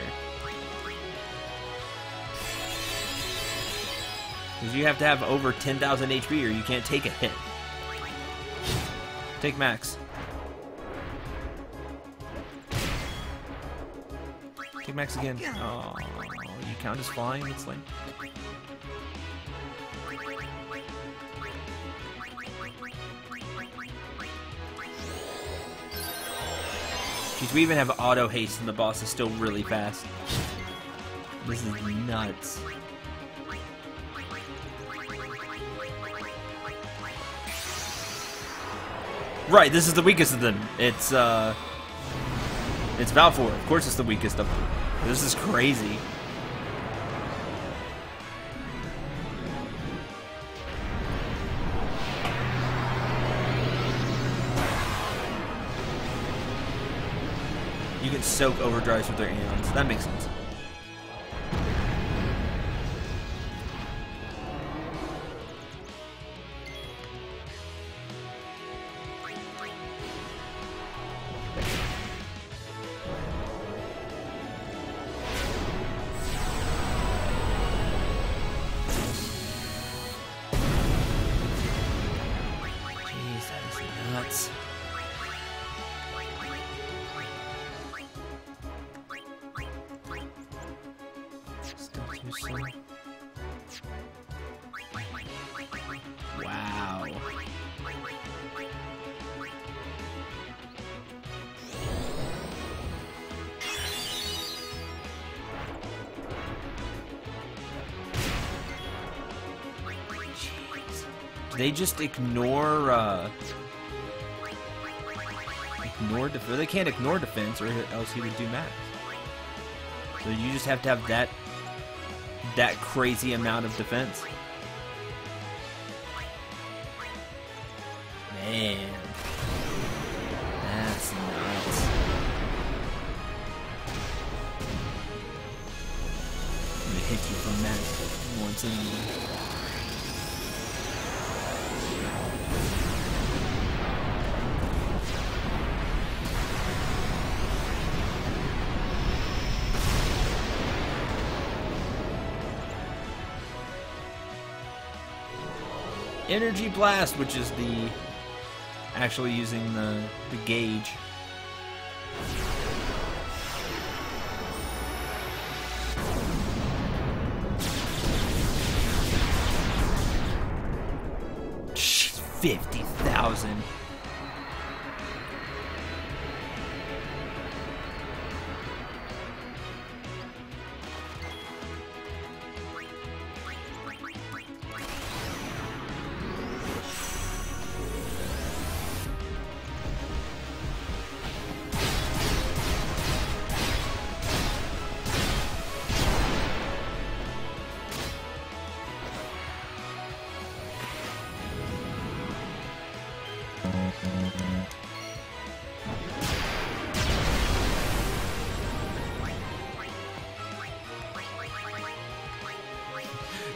Because you have to have over 10,000 HP or you can't take a hit. Take max. Take max again. Oh, you count as flying? It's like... Jeez, we even have auto haste and the boss is still really fast. This is nuts. Right, this is the weakest of them. It's Valfor. Of course it's the weakest of them. This is crazy. You can soak overdrives with their Aeons. That makes sense. Jeez, that is nuts. Wow. Jeez. Do they just ignore defense? They can't ignore defense or else he would do max. So you just have to have that crazy amount of defense. Man, that's nuts. I'm gonna hit you from max once anyway. Energy Blast, which is the actually using the gauge. Jeez, 50,000.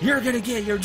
You're gonna get your...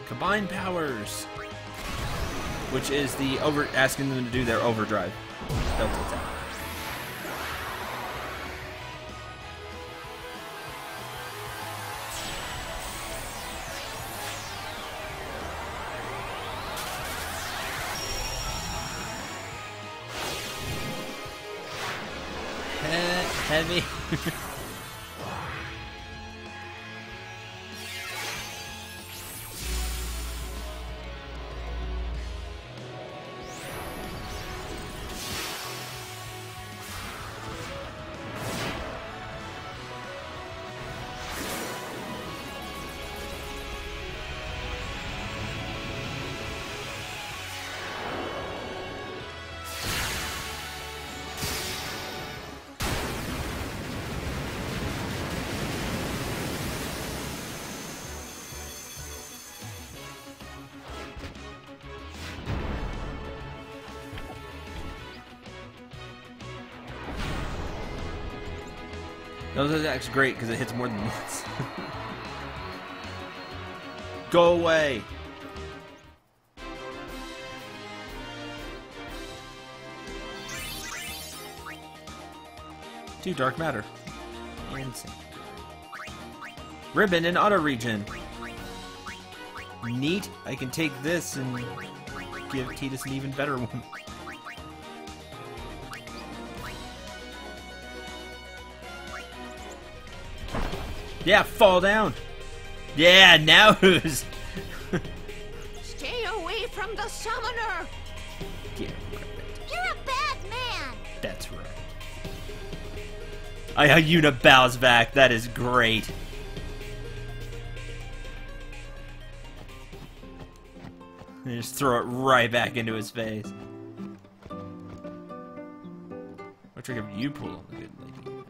Combined powers, which is the asking them to do their overdrive belt attack. Heavy. Those attacks great because it hits more than once. Go away! To dark matter. Insane. Ribbon and auto regen. Neat. I can take this and give Tidus an even better one. Yeah, fall down. Yeah, now who's... Stay away from the summoner. Yeah, You're a bad man. that's right. Yuna bows back. That is great. And just throw it right back into his face. What trick have you pulled, good lady?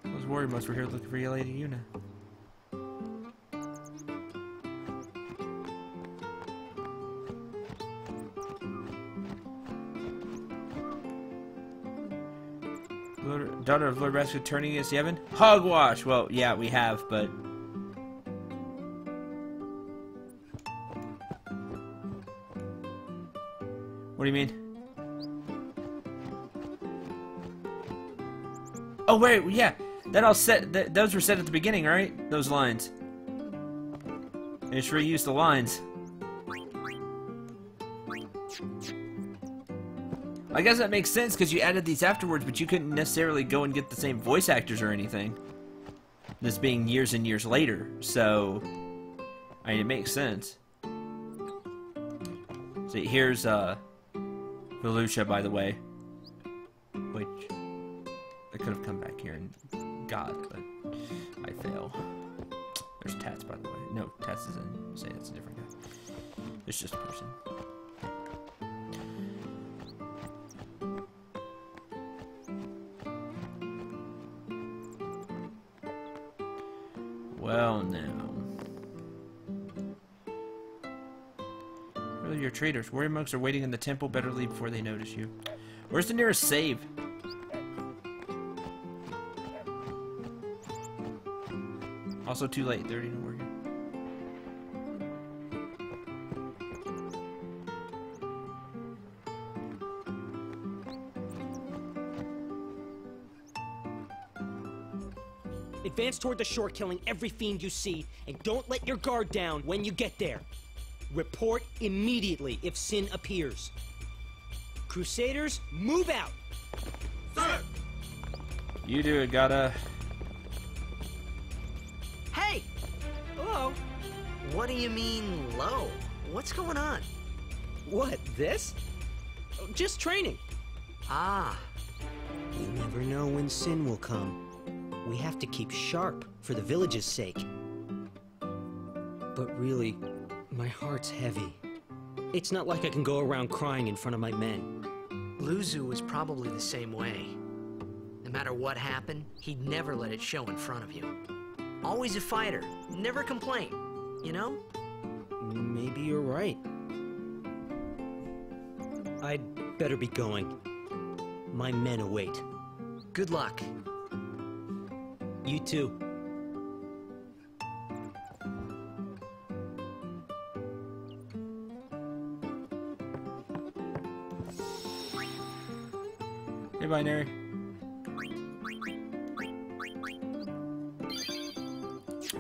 Those warrior modes were here looking for you, Lady Yuna. Daughter of Lord Rascal turning against Yevon? Hogwash! Well, yeah, we have, but... What do you mean? Oh, wait, yeah. That all set... those were set at the beginning, right? Those lines. And just reuse the lines. I guess that makes sense because you added these afterwards, but you couldn't necessarily go and get the same voice actors or anything. This being years and years later, so I mean, it makes sense. So here's Volusia, by the way, which I could have come back here and got, but I fail. There's Tats, by the way. No, Tats is in. Say it's a different guy. It's just a person. Well, now. Really, your traders. Warrior monks are waiting in the temple. Better leave before they notice you. Where's the nearest save? Also too late. 30 to warrior. Advance toward the shore, killing every fiend you see, and don't let your guard down when you get there. Report immediately if Sin appears. Crusaders, move out! Sir! You do it, gotta. Hey! Hello? What do you mean, low? What's going on? What, this? Oh, just training. Ah. You never know when Sin will come. We have to keep sharp for the village's sake. But really, my heart's heavy. It's not like I can go around crying in front of my men. Luzu was probably the same way. No matter what happened, he'd never let it show in front of you. Always a fighter, never complain, you know? Maybe you're right. I'd better be going. My men await. Good luck. You too. Hey, Binary.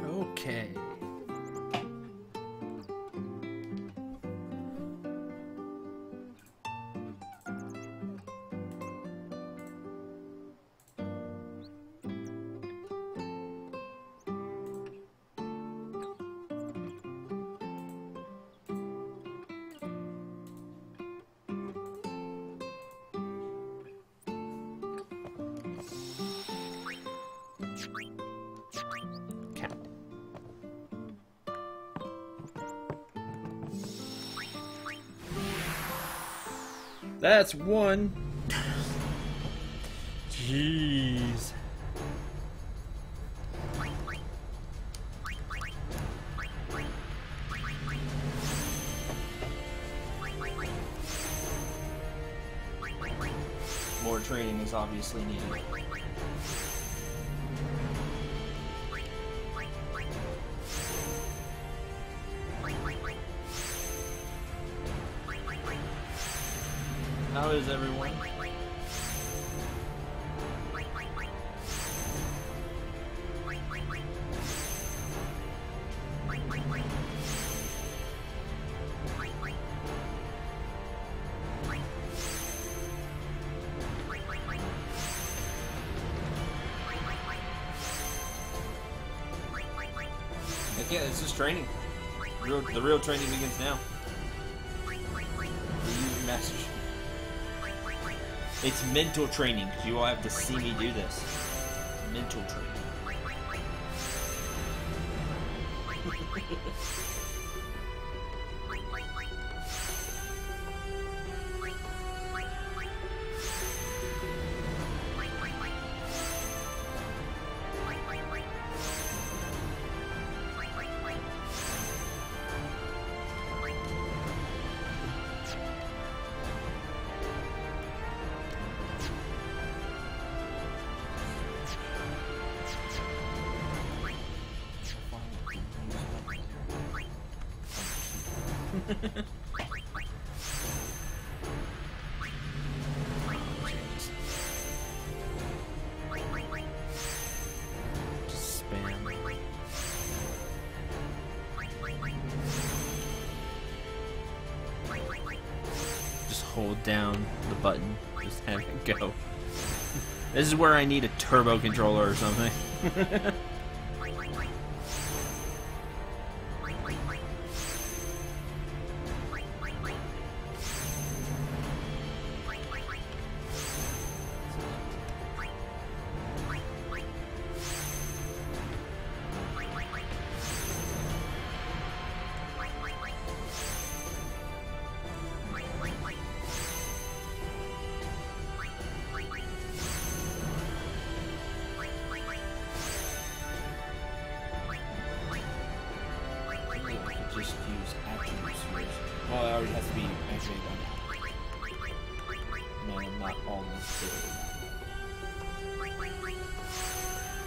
Okay. That's one. Jeez. More training is obviously needed. How is everyone? Yeah, this is training. The real training begins now. The Remaster. It's mental training. You all have to see me do this. Mental training. Just spam. Just hold down the button. Just have it go. This is where I need a turbo controller or something. Just use attributes first. Well, it already has to be actually one. No, not all necessarily.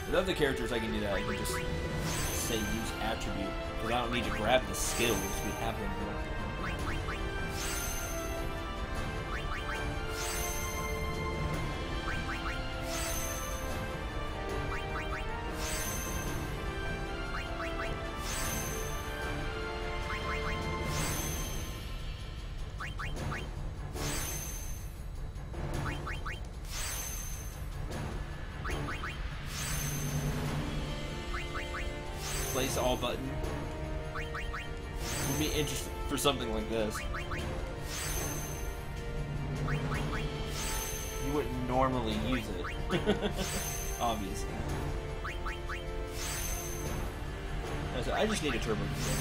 With other characters, I can do that. I can just say use attribute, because I don't need to grab the skills. We have them here. replace all button. Would be interesting for something like this. You wouldn't normally use it, obviously. I just need a turbo controller.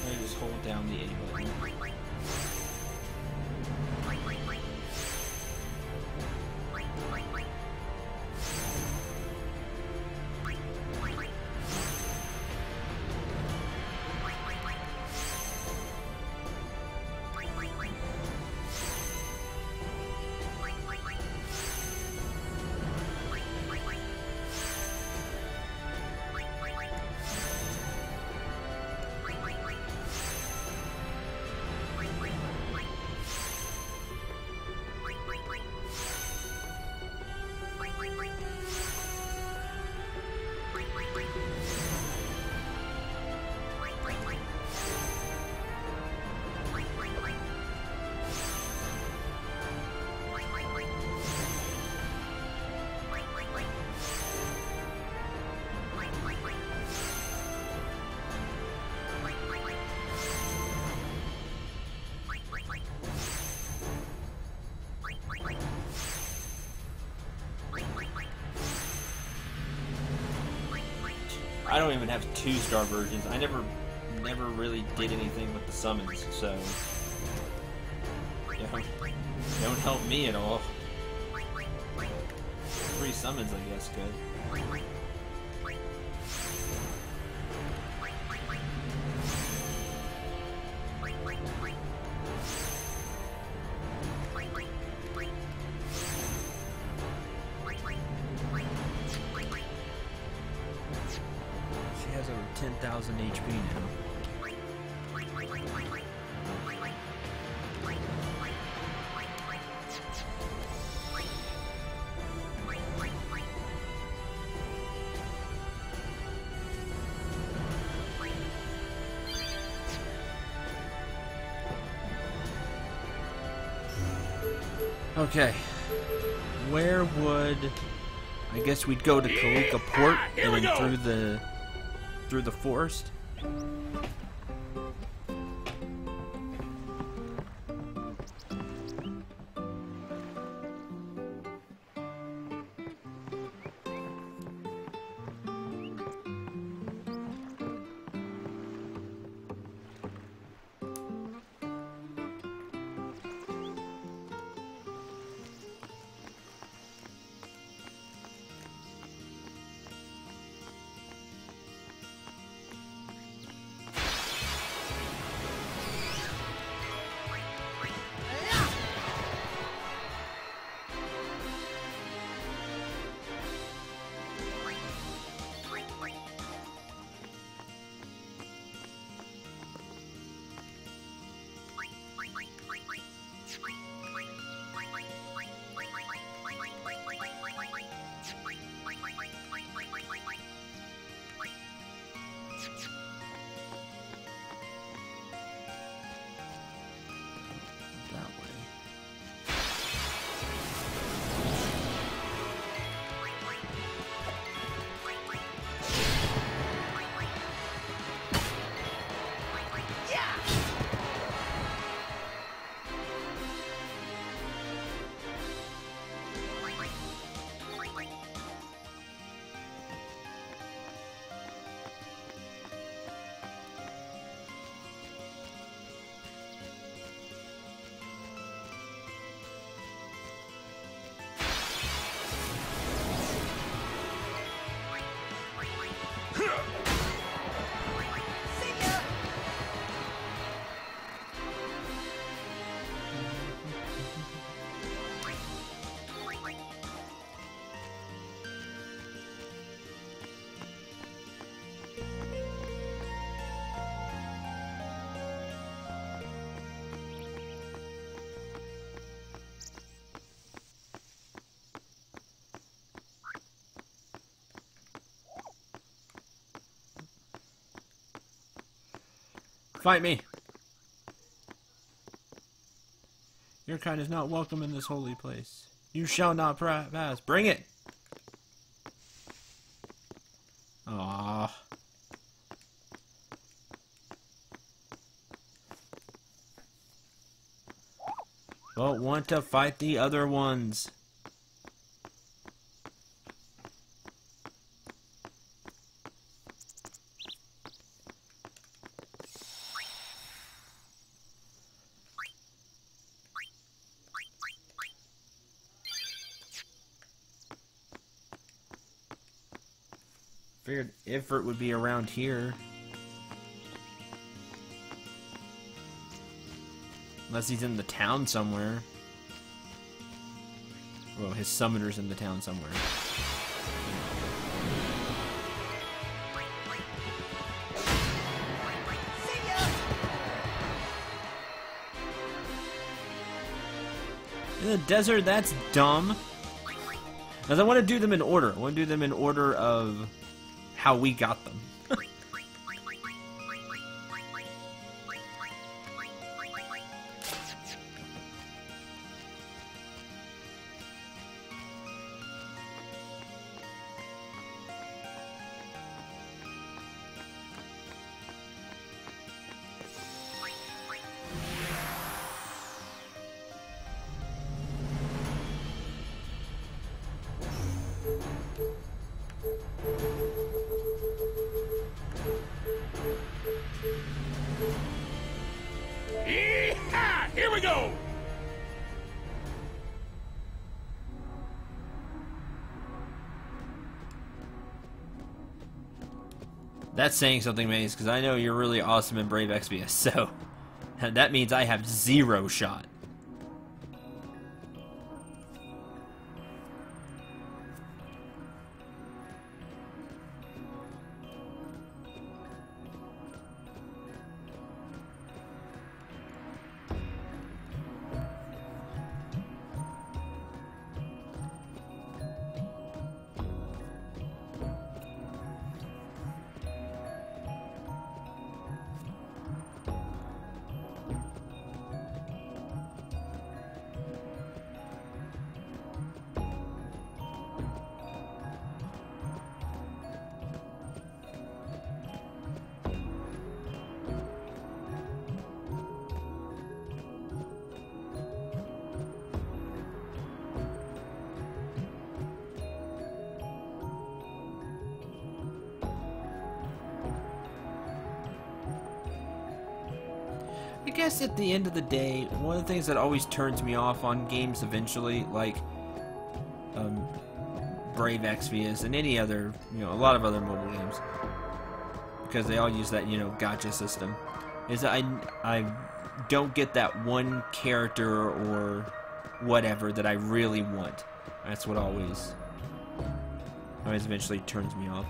I just hold down the A button. I don't even have 2-star versions. I never really did anything with the summons, so don't help me at all. 3 summons, I guess, good. She has over 10,000 HP now. Okay, where would... I guess we'd go to Kalika Port and then through the forest. Fight me! Your kind is not welcome in this holy place. You shall not pass. Bring it. Ah. Don't want to fight the other ones. Figured Ifrit would be around here. Unless he's in the town somewhere. Well, his summoner's in the town somewhere. In the desert, that's dumb. Because I want to do them in order. I want to do them in order of how we got them. Here we go! That's saying something, Maze, because I know you're really awesome in Brave Exvius, so that means I have 0 shot. I guess at the end of the day, one of the things that always turns me off on games eventually, like Brave Exvius and any other, a lot of other mobile games, because they all use that, gacha system, is that I don't get that one character or whatever that I really want. That's what always eventually turns me off.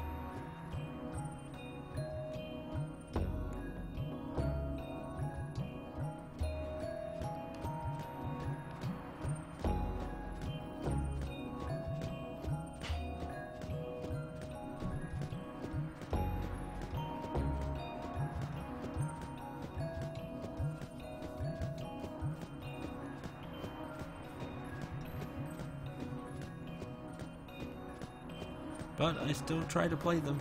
But I still try to play them.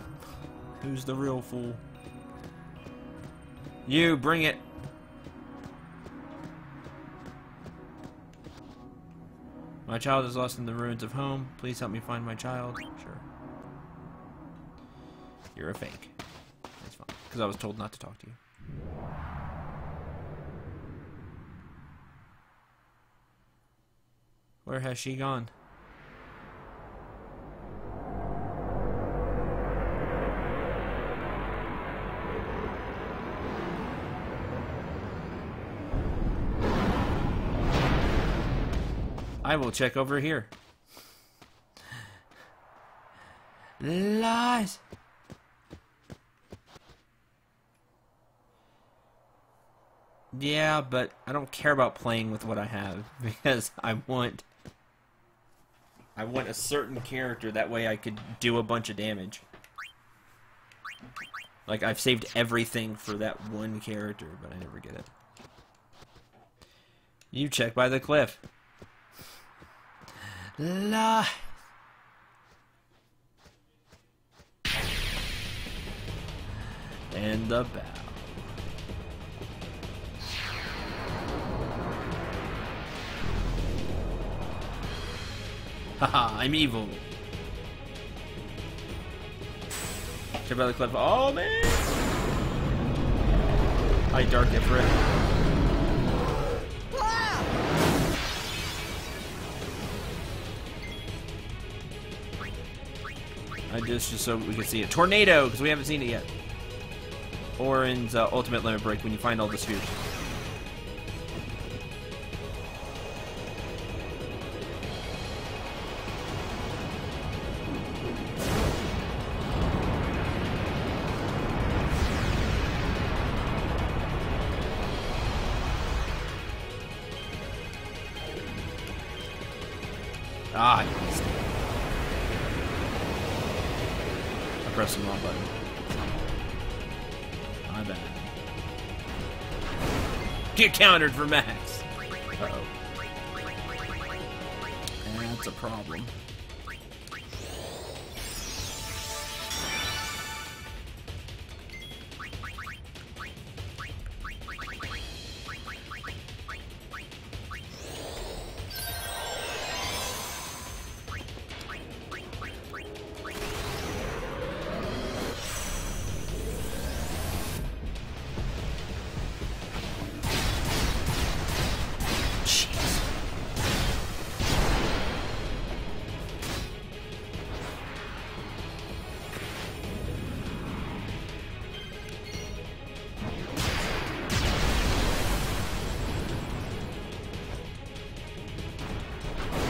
Who's the real fool? You, bring it! My child is lost in the ruins of home. Please help me find my child. Sure. You're a fake. That's fine. Because I was told not to talk to you. Where has she gone? I will check over here. Lies. Yeah, but I don't care about playing with what I have because I want a certain character, that way I could do a bunch of damage. Like, I've saved everything for that one character, but I never get it. You check by the cliff. La. And the bow. Haha, I'm evil. Jump out of the cliff. Oh man! Hi, Dark Ifrit. I just so we can see it. Tornado, because we haven't seen it yet. Orin's ultimate limit break when you find all the spheres. Ah, yes. I pressed the wrong button. My bad. Get countered for Max. Uh-oh. That's a problem.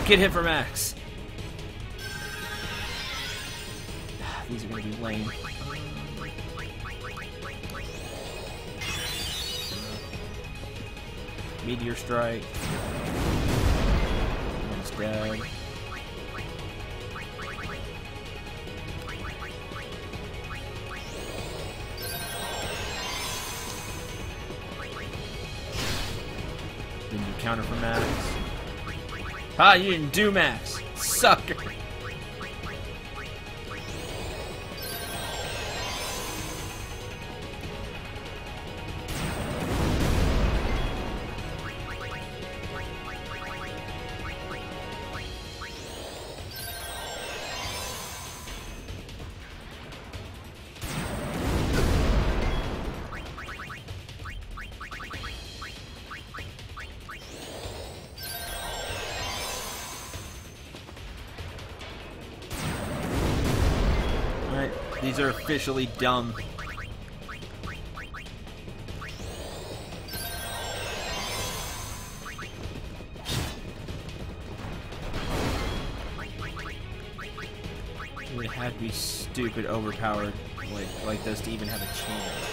Get hit for Max. These are gonna be lame. Meteor strike. One's dead. Then you counter for Max. Ah, you didn't do Max. Sucker. These are officially dumb. It would have to be stupid overpowered like this to even have a chance.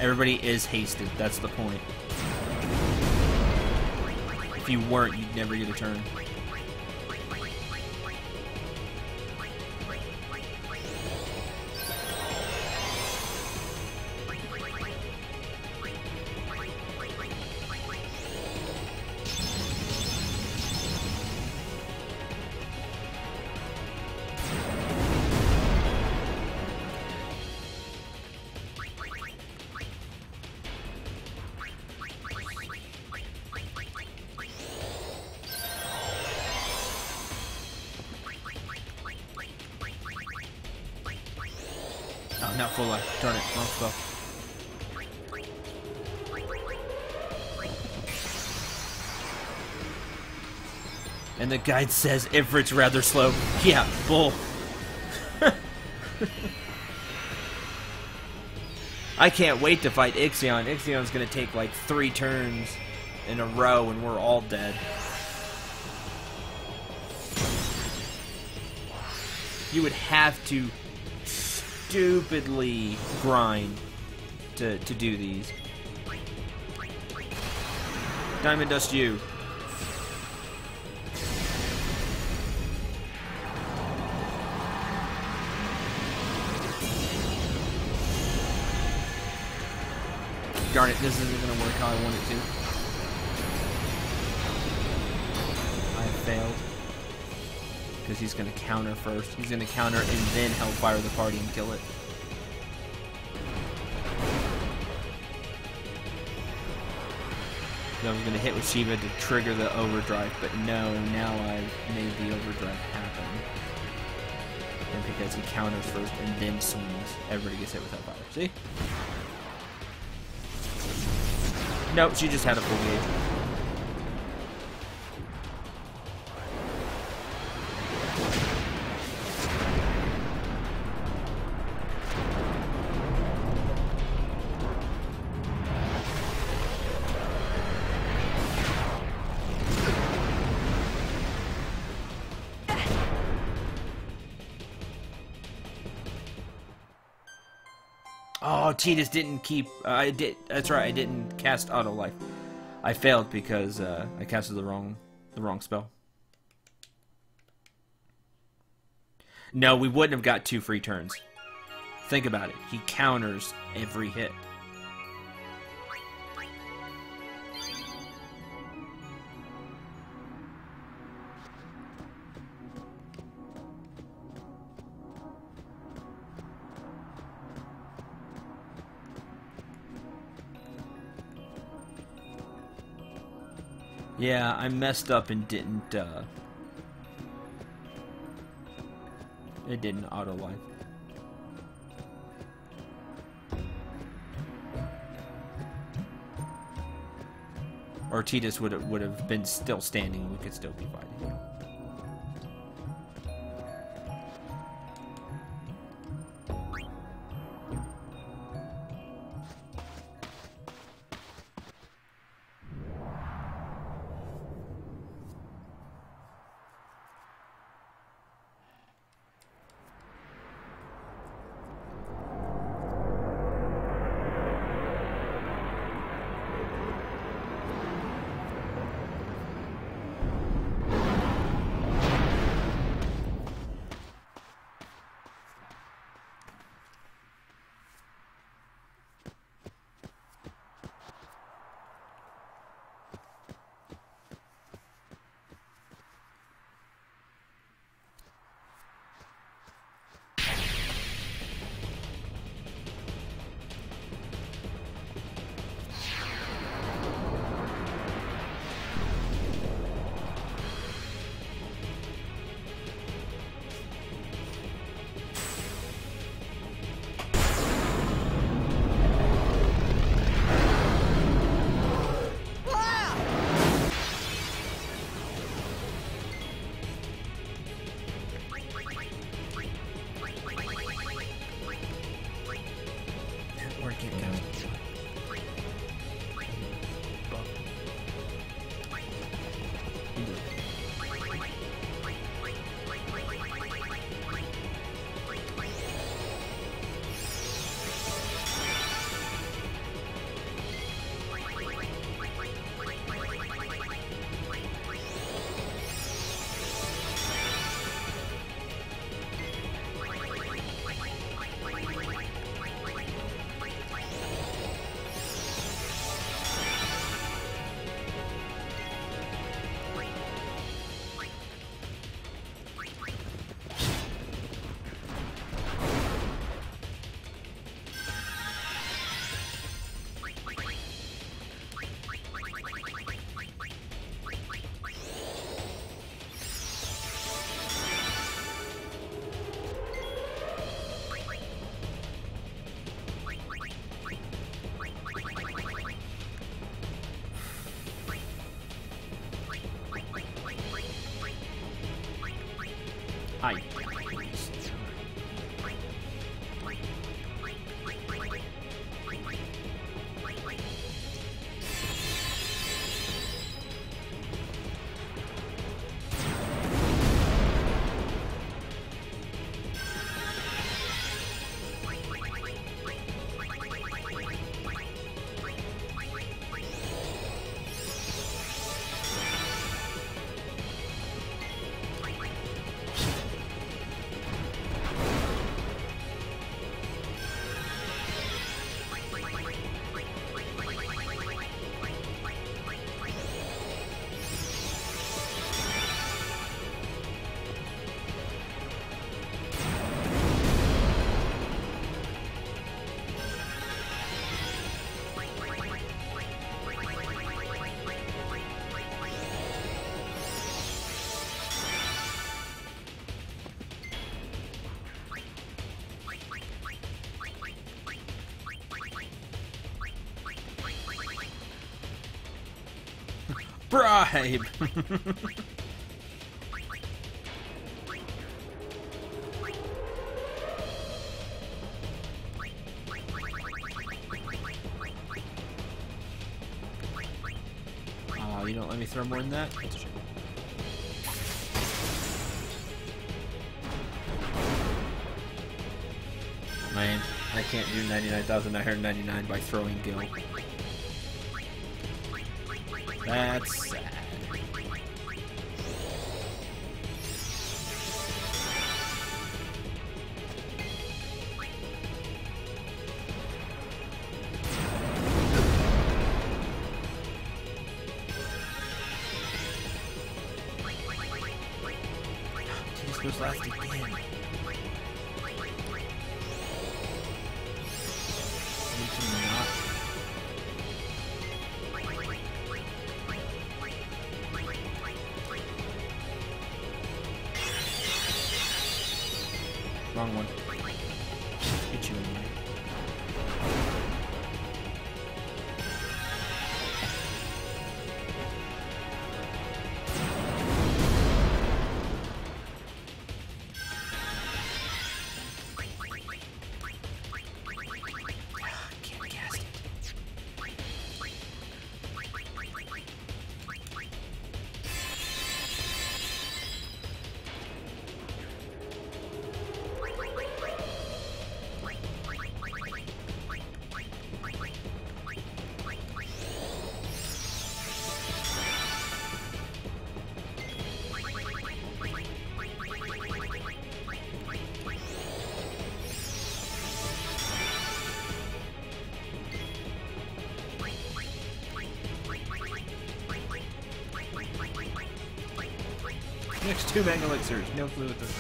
Everybody is hasted, that's the point. If you weren't, you'd never get a turn. Oh, not full life. Darn it. Wrong spell. And the guide says Ifrit's rather slow. Yeah, bull. I can't wait to fight Ixion. Ixion's gonna take like 3 turns in a row and we're all dead. You would have to stupidly grind to do these. Diamond Dust you. Darn it, this isn't gonna work how I want it to. I failed. Because he's gonna counter first. He's gonna counter and then Hellfire the party and kill it. I was gonna hit with Shiva to trigger the overdrive, but no, now I've made the overdrive happen. And because he counters first and then swings, everybody gets hit with Hellfire. See? Nope, she just had a full gauge. Oh, Tidus didn't keep. I did. That's right. I didn't cast auto life. I failed because I casted the wrong spell. No, we wouldn't have got 2 free turns. Think about it. He counters every hit. Yeah, I messed up and didn't, it didn't auto-life. Or Tidus would have been still standing and we could still be fighting. Bribe! Oh, you don't let me throw more than that? That's a shame. Man, I can't do 99,999 by throwing Gil. That's sad. This goes last again. Wrong one. Get you in there. Can't cast it. Next 2 Mega Elixirs. No clue what this is.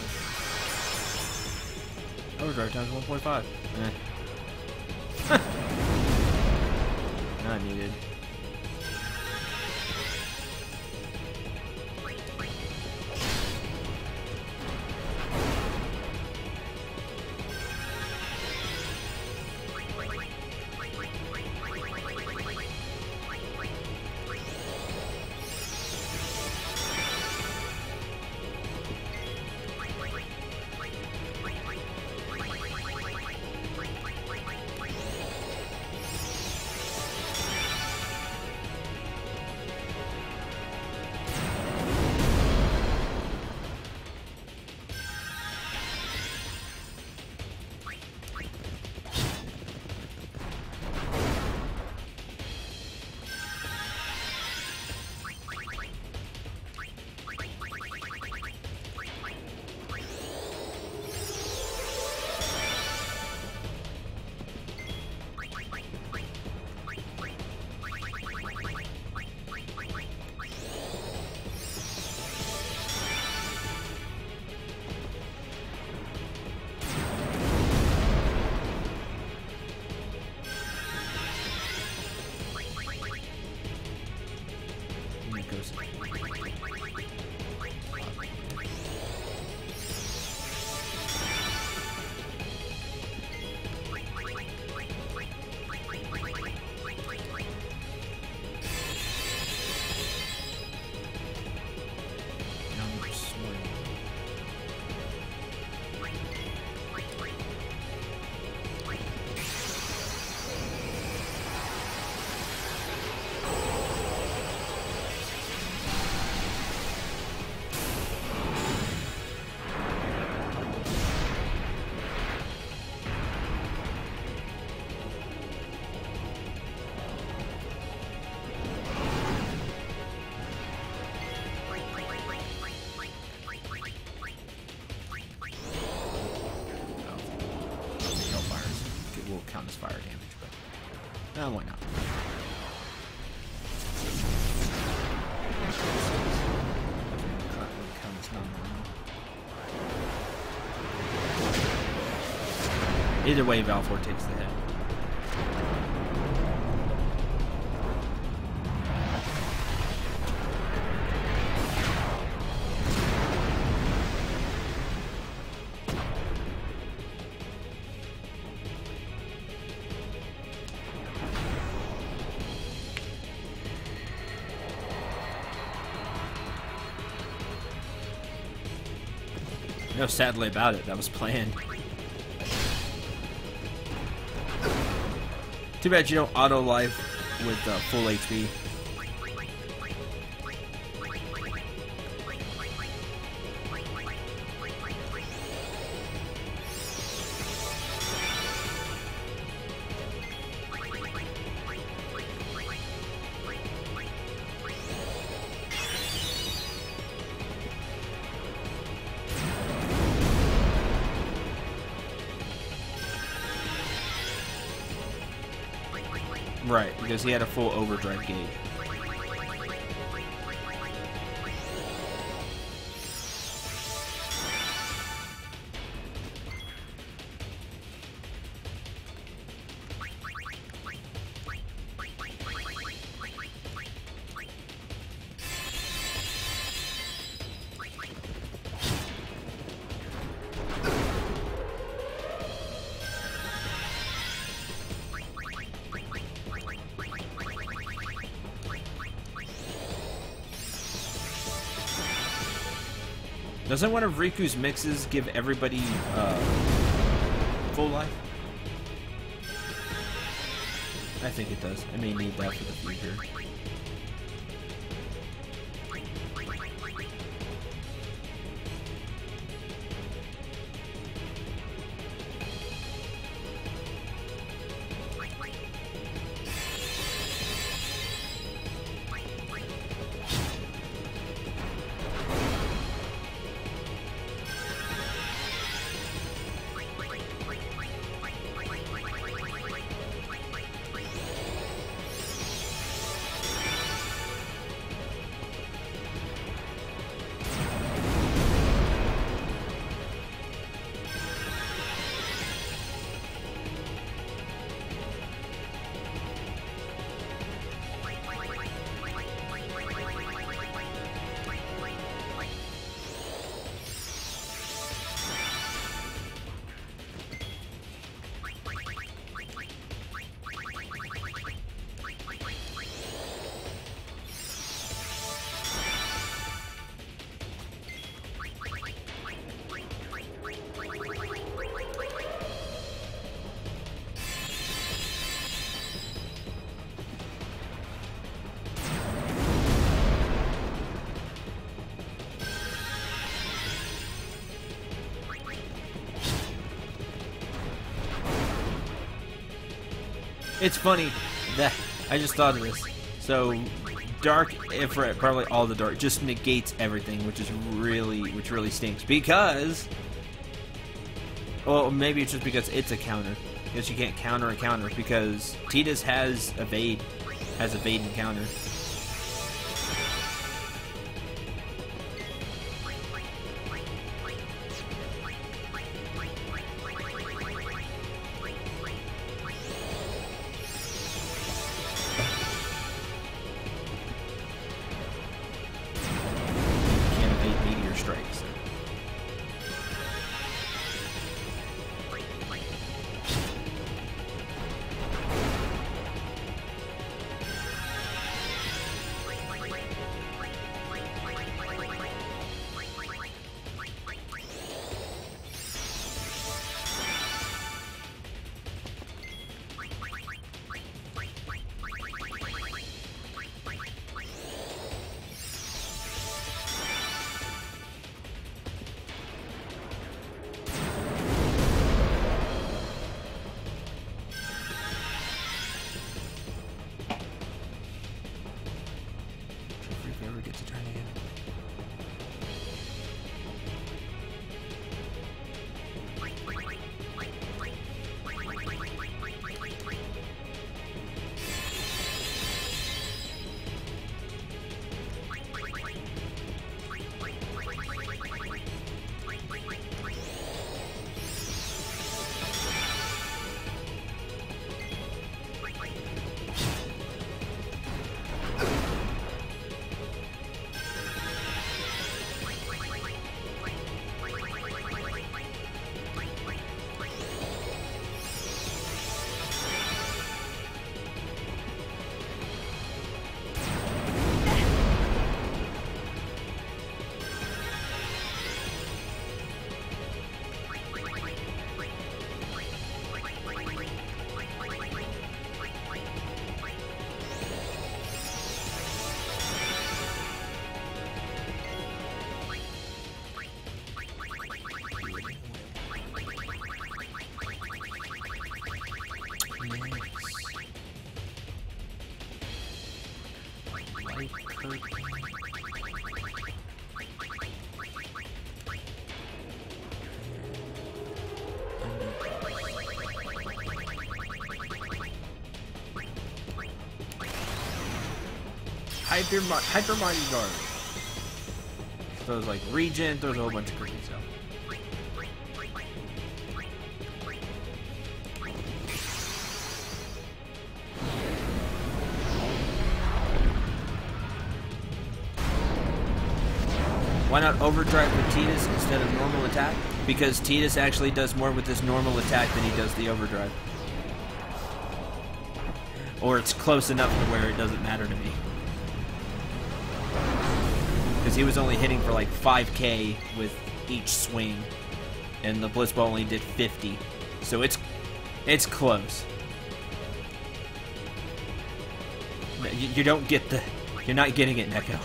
Overdrive times 1.5. Not needed. Count as fire damage, but why not? Either way, Valfor takes the hit. No, sadly about it, that was planned. Too bad you don't auto life with full HP. Right, because he had a full overdrive gauge. Doesn't one of Riku's mixes give everybody full life? I think it does. I may need that for the future. It's funny that I just thought of this. So dark infrared, probably all the dark, just negates everything, which really stinks. Because, well, maybe it's just because it's a counter. Because you can't counter a counter. Because Tidus has evade and counter. hurt. Hyper Mighty Guard. Throws like regen, throws a whole bunch of crazy stuff. Why not overdrive with Tidus instead of normal attack? Because Tidus actually does more with his normal attack than he does the overdrive. Or it's close enough to where it doesn't matter to me. Because he was only hitting for like 5k with each swing, and the Blitzball only did 50. So it's close. You don't get the... You're not getting it, Neko.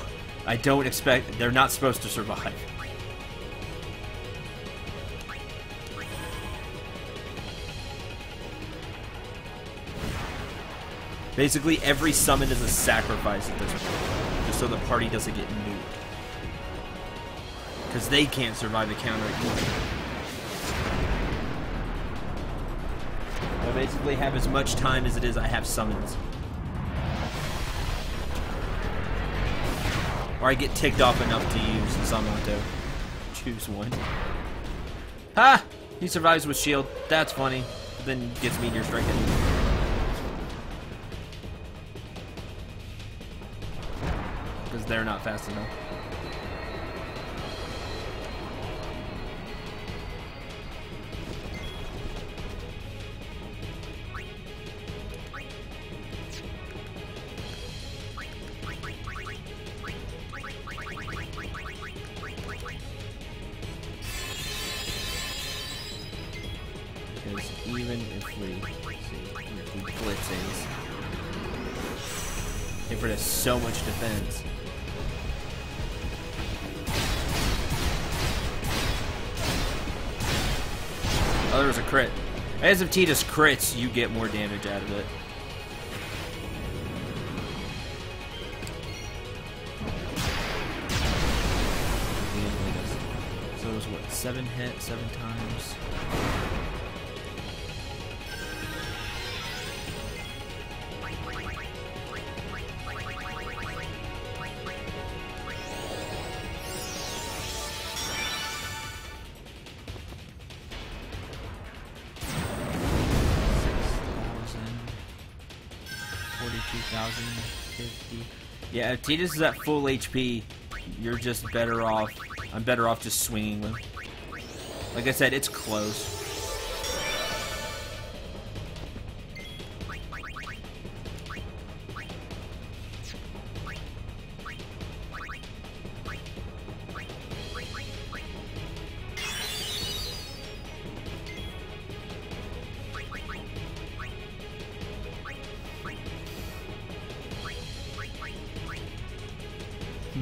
I don't expect... They're not supposed to survive. Basically, every summon is a sacrifice at this point, just so the party doesn't get nuked. Because they can't survive a counter either. I basically have as much time as it is I have summons. Or I get ticked off enough to use the summon to choose one. Ha! He survives with shield. That's funny. But then gets Meteor Strike at me. Because they're not fast enough. Even if we blitzes, Ifrit has so much defense. Oh, there was a crit. As if Tidus crits, you get more damage out of it. So it was what, 7 hits, 7 times? Yeah, if Tidus is at full HP, you're just better off. I'm better off just swinging them. Like I said, it's close.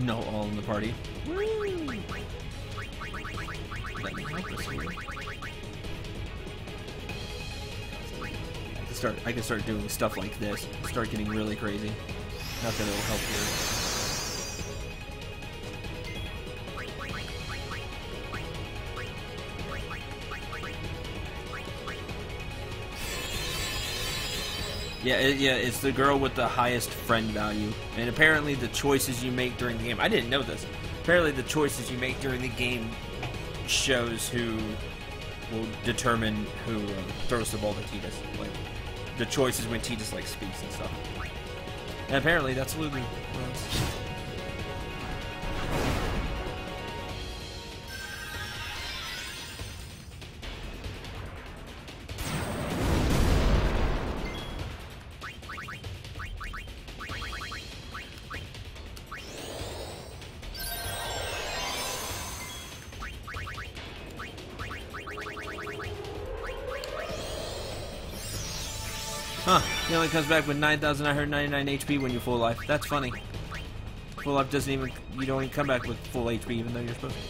No all in the party. Woo! Let me help us here. I can start doing stuff like this. Start getting really crazy. Not that it'll help here. Yeah, it's the girl with the highest friend value. And apparently the choices you make during the game... I didn't know this. Apparently the choices you make during the game shows who will determine who throws the ball to Tidus. Like, the choices when Tidus, like, speaks and stuff. And apparently that's Lulu. Huh, he only comes back with 9,999 HP when you're full life. That's funny. Full life doesn't even... You don't even come back with full HP even though you're supposed to.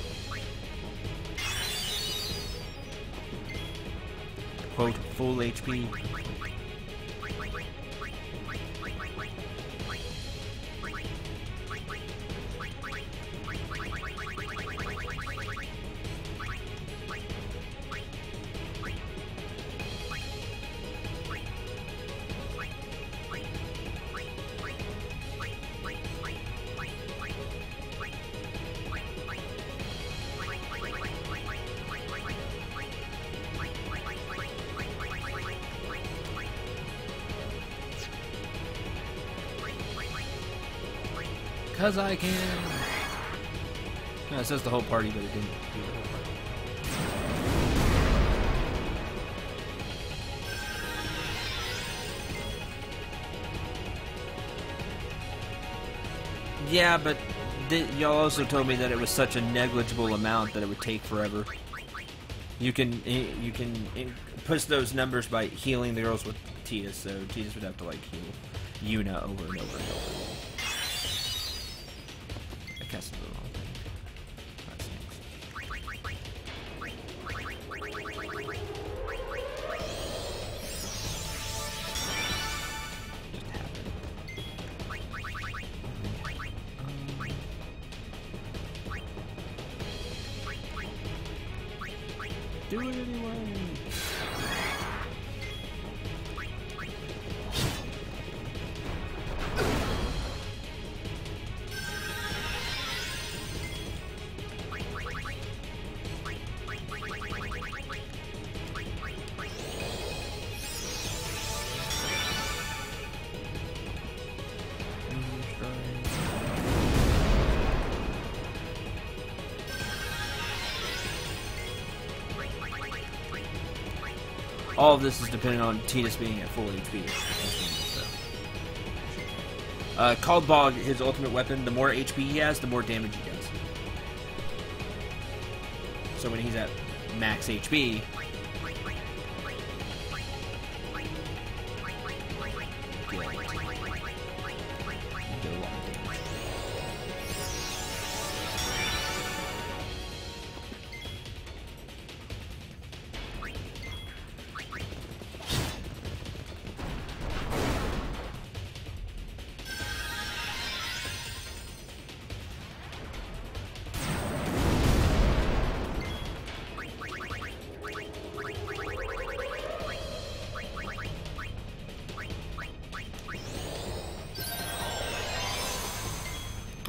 Quote, full HP. 'Cause I can. No, it says the whole party, but it didn't do the whole party. Yeah, but y'all also told me that it was such a negligible amount that it would take forever. You can push those numbers by healing the girls with Titus, so Titus would have to like heal Yuna over and over and over. I cast the wrong thing. That stinks. Just happened. Do it anyway. All of this is dependent on Titus being at full HP. Called Bog, his ultimate weapon, the more HP he has, the more damage he does. So when he's at max HP,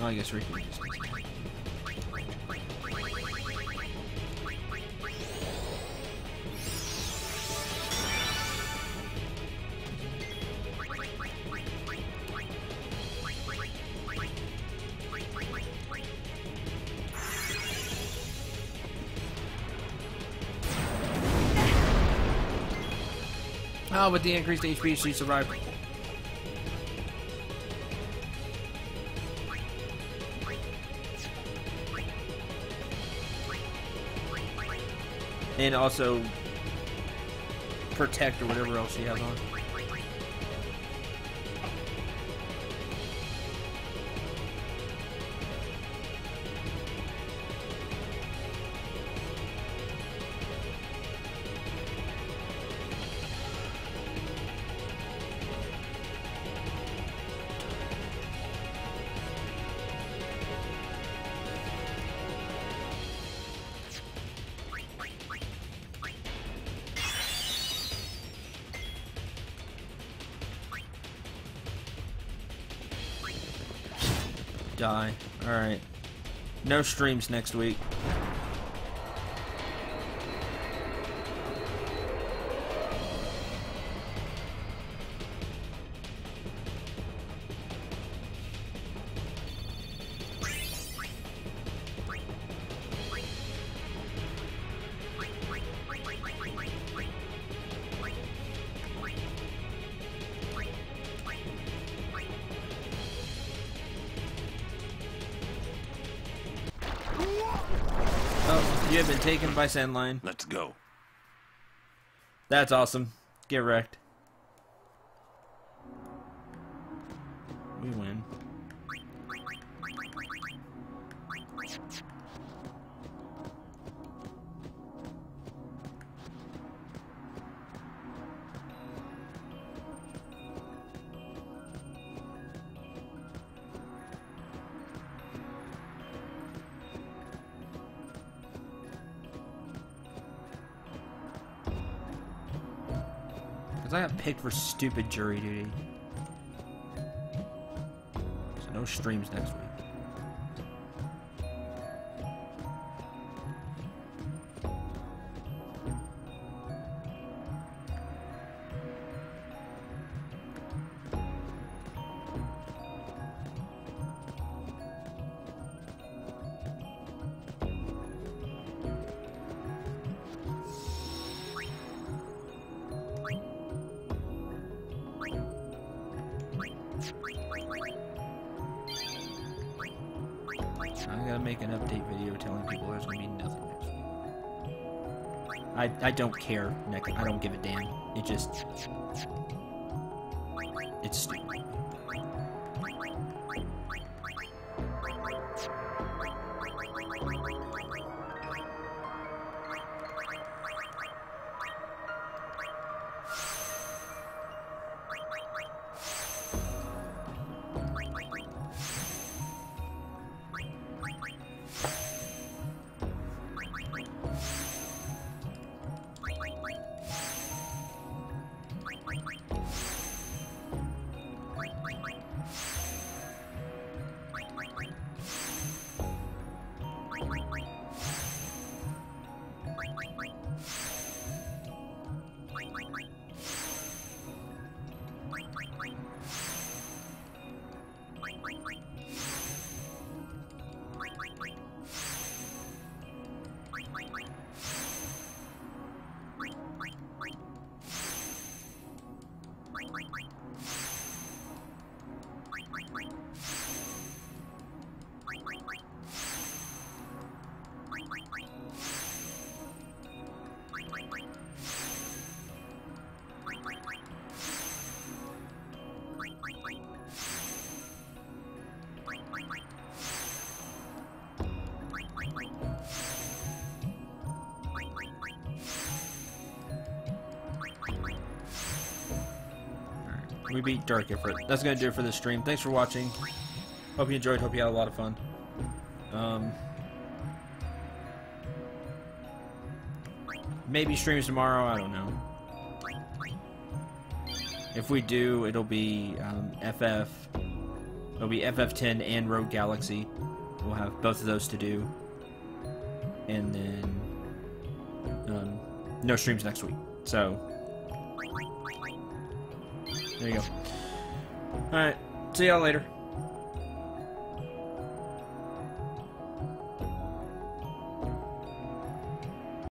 oh, I guess Ricky just needs to. Oh, with the increased HP, she survived. And also protect or whatever else she has on. Die. Alright. No streams next week. You have been taken by Sandline. Let's go. That's awesome. Get wrecked. We win. I got picked for stupid jury duty. So no streams next week. make an update video telling people there's gonna be nothing next week. I don't care, Nick. I don't give a damn. It just... It's stupid. We beat Dark Ifrit. That's gonna do it for this stream. Thanks for watching. Hope you enjoyed. Hope you had a lot of fun. Maybe streams tomorrow. I don't know. If we do, it'll be FF. It'll be FF10 and Rogue Galaxy. We'll have both of those to do, and then no streams next week. So. There you go. Alright, see y'all later.